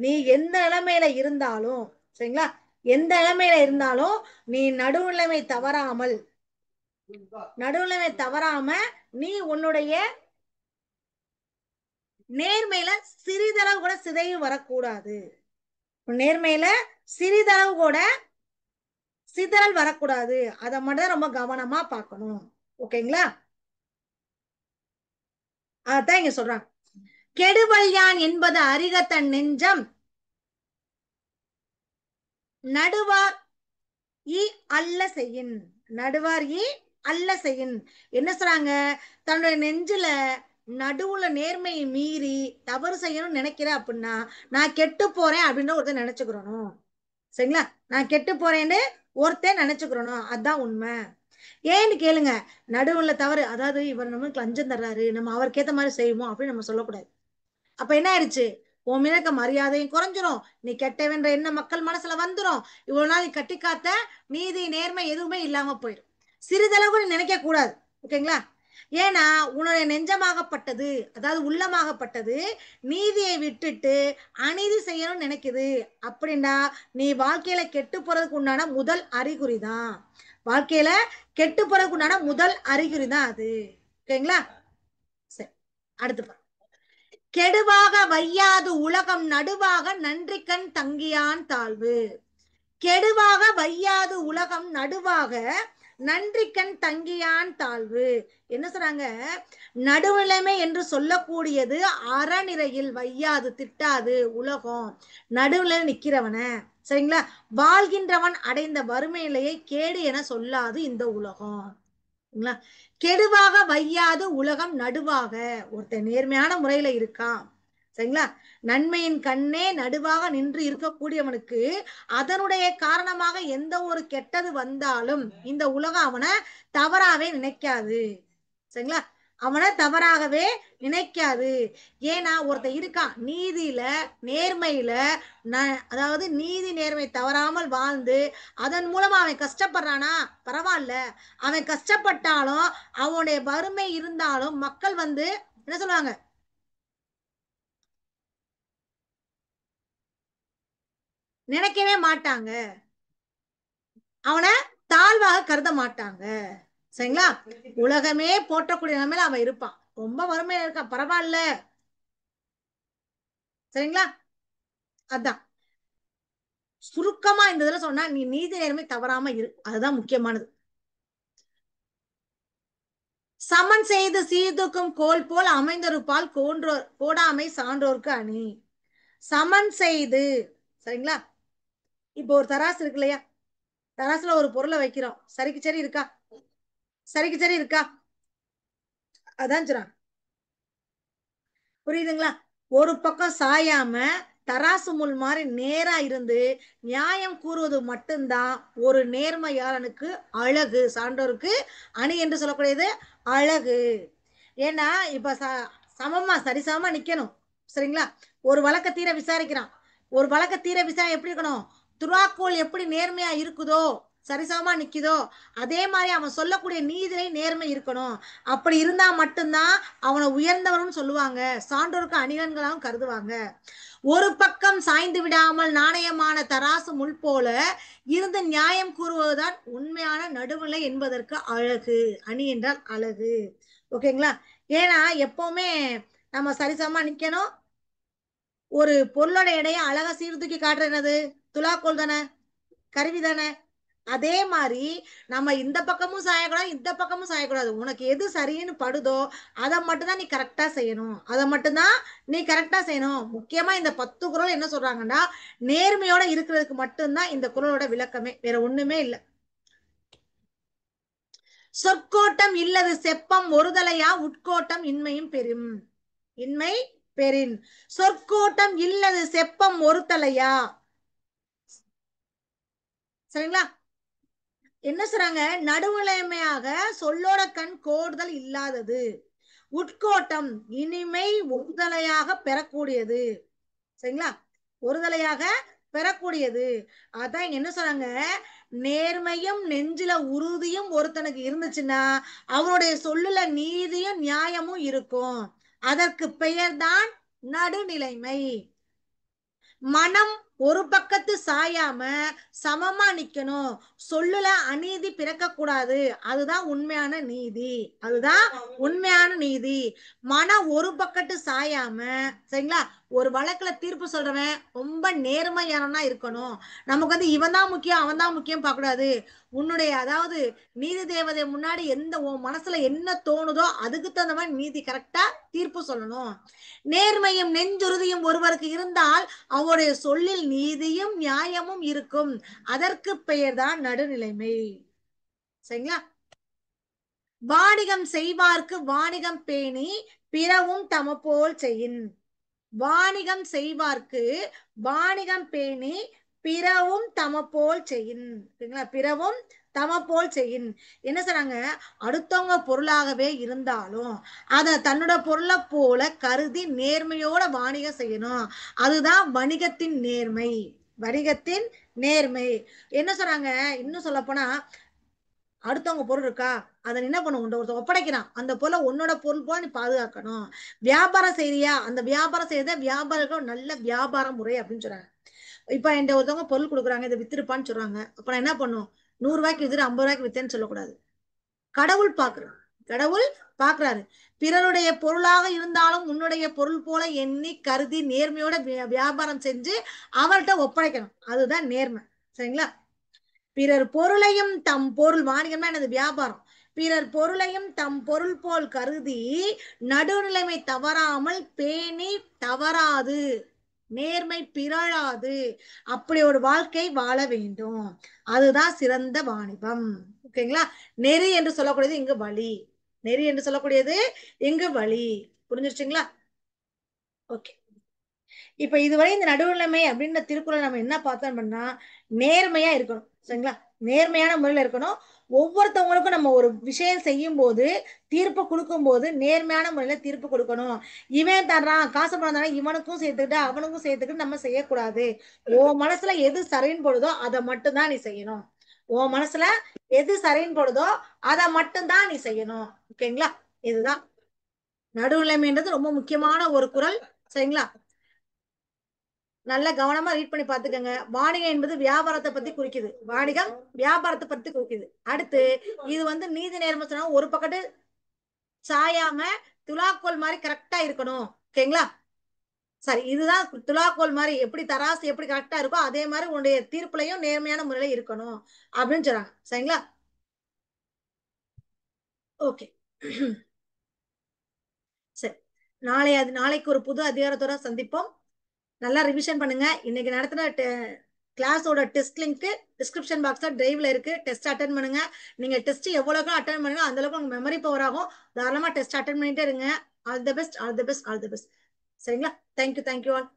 நீ எந்த நிலைமையில இருந்தாலும், சரிங்களா, எந்த நிலைமையில இருந்தாலும் நீ நடுவுலைமை தவறாமல், நடுவுலைமை தவறாம நீ உன்னுடைய நேர்மையில சிறிதளவு கூட சிதைவு வரக்கூடாது. நேர்மையில சிறிதளவு கூட சிதறல் வரக்கூடாது. அதை மட்டும் ரொம்ப கவனமா பார்க்கணும். ஓகேங்களா? அதான் இங்க சொல்றாங்க. கெடுவல்யான் என்பது அறிக தன் நெஞ்சம் நடுவார் அல்ல செய்யின். நடுவார் அல்ல செய்யின். என்ன சொல்றாங்க? தன்னுடைய நெஞ்சில நடுவுல நேர்மையை மீறி தவறு செய்யணும்னு நினைக்கிற அப்படின்னா நான் கெட்டு போறேன் அப்படின்னு ஒருத்தர் நினைச்சுக்கிறணும். சரிங்களா? நான் கெட்டு போறேன்னு ஒருத்தர் நினைச்சுக்கிறணும். அதுதான் உண்மை. ஏன்னு கேளுங்க. நடுவுல தவறு, அதாவது இவர் நமக்கு லஞ்சம் தர்றாரு, நம்ம அவருக்கு ஏத்த மாதிரி செய்வோம் அப்படின்னு நம்ம சொல்லக்கூடாது. அப்ப என்ன ஆயிடுச்சு? உன் மீது இருக்க மரியாதையும் குறைஞ்சிரும். நீ கெட்டவென்ற என்ன மக்கள் மனசுல வந்துரும். இவ்வளவு நாள் நீ கட்டி காத்த நீதி நேர்மை எதுவுமே இல்லாம போயிடும். சிறிதளவு நீ நினைக்க கூடாது. ஓகேங்களா? ஏன்னா உன்னுடைய நெஞ்சமாகப்பட்டது, அதாவது உள்ளமாகப்பட்டது நீதியை விட்டுட்டு அநீதி செய்யணும்னு நினைக்குது அப்படின்னா நீ வாழ்க்கையில கெட்டு போறதுக்கு உண்டான முதல் அறிகுறி தான். வாழ்க்கையில கெட்டு போறதுக்கு உண்டான முதல் அறிகுறி தான் அது. ஓகேங்களா? சரி, அடுத்து பா. கெடுவாக வையாது உலகம் நடுவாக நன்றிக்கண் தங்கியான் தாழ்வு. கெடுவாக வையாது உலகம் நடுவாக நன்றிக்கண் தங்கியான் தாழ்வு. என்ன சொல்றாங்க? நடுநிலைமை என்று சொல்லக்கூடியது அறநிறையில் வையாது திட்டாது உலகம். நடுவுல நிக்கிறவன, சரிங்களா, வாழ்கின்றவன் அடைந்த வறுமை நிலையை கேடு என சொல்லாது இந்த உலகம். கெடுவாக வையாது உலகம் நடுவாக. ஒருத்தன் நேர்மையான முறையில இருக்கான், சரிங்களா, நன்மையின் கண்ணே நடுவாக நின்று இருக்கக்கூடியவனுக்கு அதனுடைய காரணமாக எந்த ஒரு கெட்டது வந்தாலும் இந்த உலகம் அவனை தவறாவே நினைக்காது. சரிங்களா? அவனை தவறாகவே நினைக்காது. ஏன்னா ஒருத்தன் இருக்கான் நீதியில நேர்மையில, அதாவது நீதி நேர்மை தவறாமல் வாழ்ந்து அதன் மூலமா அவன் கஷ்டப்படுறானா பரவாயில்ல. அவன் கஷ்டப்பட்டாலும் அவனுடைய வறுமை இருந்தாலும் மக்கள் என்ன சொல்லுவாங்க? நினைக்கவே மாட்டாங்க. அவனை தாழ்வாக கருத மாட்டாங்க. சரிங்களா? உலகமே போற்றக்கூடிய நிலைமையில அவன் இருப்பான். ரொம்ப வறுமையில இருக்கான் பரவாயில்ல. சரிங்களா? அதான் சுருக்கமா இந்த இதுல சொன்னா நீ நீதி நேர்மை தவறாம இரு, அதுதான் முக்கியமானது. சமன் செய்து சீர்தூக்கும் கோல் போல் அமைந்திருப்பால் கோடாமை சான்றோர்க்கு அணி. சமன் செய்து, சரிங்களா? இப்போ ஒரு தராசு இருக்கு இல்லையா, தராசுல ஒரு பொருளை வைக்கிறோம், சரிக்கு சரி இருக்கா? சரிக்கு சரி இருக்கா? அதான் சொல்றான். புரியுதுங்களா? ஒரு பக்கம் சாயாம தராசு முள் மாதிரி நேரா இருந்து நியாயம் கூறுவது மட்டும்தான் ஒரு நேர்மையாளனுக்கு அழகு, சான்றோருக்கு அணி என்று சொல்லக்கூடியது அழகு. ஏன்னா இப்ப சமமா சரிசமமா நிக்கணும், சரிங்களா? ஒரு வழக்க தீர விசாரிக்கிறான், ஒரு வழக்க தீர விசாரணை எப்படி இருக்கணும்? துறாக்கோள் எப்படி நேர்மையா இருக்குதோ, சரிசமமா நிக்குதோ, அதே மாதிரி அவன் சொல்லக்கூடிய நீதிலை நேர்மை இருக்கணும். அப்படி இருந்தா மட்டும்தான் அவனை உயர்ந்தவனும் சொல்லுவாங்க, சான்றோருக்கு அணிகன்களாகவும் கருதுவாங்க. ஒரு பக்கம் சாய்ந்து விடாமல் நாணயமான தராசு முள் போல இருந்து நியாயம் கூறுவதுதான் உண்மையான நடுவுநிலை என்பதற்கு அழகு. அணி என்றால் அழகு. ஓகேங்களா? ஏன்னா எப்பவுமே நம்ம சரிசமமா நிக்கணும். ஒரு பொருளோட எடையை அழகா சீர்தூக்கி காட்டுறது துலாக்கோல் தானே, கருவி தானே. அதே மாதிரி நம்ம இந்த பக்கமும் சாயக்கூடாது, இந்த பக்கமும் சாயக்கூடாது. உனக்கு எது சரின்னு படுதோ அதை மட்டும்தான் நீ கரெக்டா செய்யணும், அதை மட்டும்தான் நீ கரெக்டா செய்யணும். முக்கியமா இந்த 10 குறள் என்ன சொல்றாங்கன்னா நேர்மையோட இருக்கிறதுக்கு மட்டும்தான் இந்த குறளோட விளக்கமே, வேற ஒண்ணுமே இல்லை. சொற்கோட்டம் இல்லது செப்பம் ஒருதலையா உட்கோட்டம் இன்மையும் பெரும். இன்மை பெறின். சொற்கோட்டம் இல்லது செப்பம் ஒருதலையா, சரிங்களா? என்ன சொல்றாங்க? நடுவுலைமையாக சொல்லோட கண் கோடுதல் இல்லாதது, உட்கோட்டம் இனிமை ஒருதலையாக பெறக்கூடியது, சரிங்களா? ஒருதலையாக பெறக்கூடியது. அதான் என்ன சொல்றாங்க? நேர்மையும் நெஞ்சில உறுதியும் ஒருத்தனுக்கு இருந்துச்சுன்னா அவருடைய சொல்லுல நீதியும் நியாயமும் இருக்கும். அதற்கு பெயர்தான் நடுநிலைமை. மனம் ஒரு பக்கத்து சாயாம சமமா நிக்கணும், சொல்லுல அநீதி பிறக்க கூடாது, அதுதான் உண்மையான நீதி, அதுதான் உண்மையான நீதி. மனம் ஒரு பக்கத்து சாயாம, சரிங்களா? ஒரு வழக்குல தீர்ப்பு சொல்றவன் ரொம்ப நேர்மையானவனா இருக்கணும். நமக்கு வந்து இவன் தான் முக்கியம் அவன் தான் முக்கியம் பார்க்க கூடாது. உன்னுடைய அதாவது நீதி தேவதை முன்னாடி எந்த உன் மனசுல என்ன தோணுதோ அதுக்கு தகுந்த மாதிரி நீதி கரெக்டா தீர்ப்பு சொல்லணும். நேர்மையும் நெஞ்சுறுதியும் ஒருவருக்கு இருந்தால் அவருடைய சொல்லில் நீதியும் நியாயமும் இருக்கும். அதற்கு பெயர்தான் நடுநிலைமை, சரிங்களா? வாணிகம் செய்வார்க்கு வாணிகம் பேணி பிறவும் தமபோல் செய்யின். வாணிகம் செய்வார்க்கு வாணிகம் பேணி பிறவும் தமபோல் செய்யின், சரிங்களா? பிறவும் தமபோல் செய்யின். என்ன சொல்றாங்க? அடுத்தவங்க பொருளாகவே இருந்தாலும் அத தன்னோட பொருளை போல கருதி நேர்மையோட வாணிகம் செய்யணும், அதுதான் வணிகத்தின் நேர்மை. வணிகத்தின் நேர்மை. என்ன சொல்றாங்க? இன்னும் சொல்ல போனா அடுத்தவங்க பொருள் இருக்கா, அதை என்ன பண்ணும், ஒருத்தர் ஒப்படைக்கிறான், அந்த பொருளை உன்னோட பொருள் போல நீ பாதுகாக்கணும். வியாபாரம் செய்யறியா, அந்த வியாபாரம் செய்யறத வியாபாரம் நல்ல வியாபார முறை அப்படின்னு சொல்றாங்க. இப்ப என்கிட்ட ஒருத்தவங்க பொருள் கொடுக்குறாங்க, இதை வித்துருப்பான்னு சொல்றாங்க. அப்ப நான் என்ன பண்ணும், 100 ரூபாய்க்கு வித்துட்டு 50 ரூபாய்க்கு வித்தேன்னு சொல்லக்கூடாது. கடவுள் பாக்குறான், கடவுள் பாக்குறாரு. பிறருடைய பொருளாக இருந்தாலும் உன்னுடைய பொருள் போல எண்ணி கருதி நேர்மையோட வியாபாரம் செஞ்சு அவர்கிட்ட ஒப்படைக்கணும், அதுதான் நேர்மை, சரிங்களா? பிறர் பொருளையும் தம் பொருள், வாணிகம்னா எனது வியாபாரம், பிறர் பொருளையும் தம் பொருள் போல் கருதி நடுநிலைமை தவறாமல் பேணி தவறாது நேர்மை பிறழாது அப்படி ஒரு வாழ்க்கை வாழ வேண்டும், அதுதான் சிறந்த வாணிபம். ஓகேங்களா? நெறி என்று சொல்லக்கூடியது இங்கு வழி, நெறி என்று சொல்லக்கூடியது இங்கு வழி. புரிஞ்சிருச்சுங்களா? ஓகே. இப்ப இதுவரை இந்த நடுவுநிலைமை அப்படின்ற திருக்குறள் நம்ம என்ன பார்த்தோம் அப்படின்னா நேர்மையா இருக்கணும், சரிங்களா? நேர்மையான முறையில இருக்கணும். ஒவ்வொருத்தவங்களுக்கும் நம்ம ஒரு விஷயம் செய்யும் போது தீர்ப்பு கொடுக்கும் போது நேர்மையான முறையில தீர்ப்பு கொடுக்கணும். இவன் தர்றான் காசு பணம் தரான் இவனுக்கும் சேர்த்துக்கிட்டு அவனுக்கும் சேர்த்துக்கிட்டு நம்ம செய்யக்கூடாது. உன் மனசுல எது சரின்னு போடுதோ அதை மட்டும்தான் நீ செய்யணும். உன் மனசுல எது சரின்னு போடுதோ அதை மட்டும்தான் நீ செய்யணும். ஓகேங்களா? இதுதான் நடுவுநிலைமைன்றது ரொம்ப முக்கியமான ஒரு குறள், சரிங்களா? நல்ல கவனமா ரீட் பண்ணி பாத்துக்கோங்க. வாணிகம் என்பது வியாபாரத்தை பத்தி குறிக்குது, வாணிகம் வியாபாரத்தை பத்தி குறிக்குது. அடுத்து இது வந்து நீதி நேர்மை சொன்னா ஒரு பக்கத்து சாயாம துலாக்கோல் மாதிரி கரெக்டா இருக்கணும். ஓகேங்களா? சரி, இதுதான் துலாக்கோல் மாதிரி எப்படி தராசு எப்படி கரெக்டா இருக்கோ அதே மாதிரி உன்னுடைய தீர்ப்புலையும் நேர்மையான முறையில இருக்கணும் அப்படின்னு சொல்றாங்க. சரிங்களா? ஓகே. சரி, நாளைக்கு ஒரு புது அதிகாரத்தோட சந்திப்போம். நல்லா ரிவிஷன் பண்ணுங்க. இன்னைக்கு நடத்தின கிளாஸோட டெஸ்ட் லிங்க் டிஸ்கிரிப்ஷன் பாக்ஸ்ல டிரைவ்ல இருக்கு. டெஸ்ட் அட்டன் பண்ணுங்க. நீங்க டெஸ்ட் எவ்வளவுக்கு அட்டன் பண்ணுங்க அந்த அளவுக்கு உங்க மெமரி பவர் ஆகும். தாராளமா டெஸ்ட் அட்டன் பண்ணிட்டே இருங்க. All the best, all the best, all the best. சரிங்களா? Thank you, thank you all.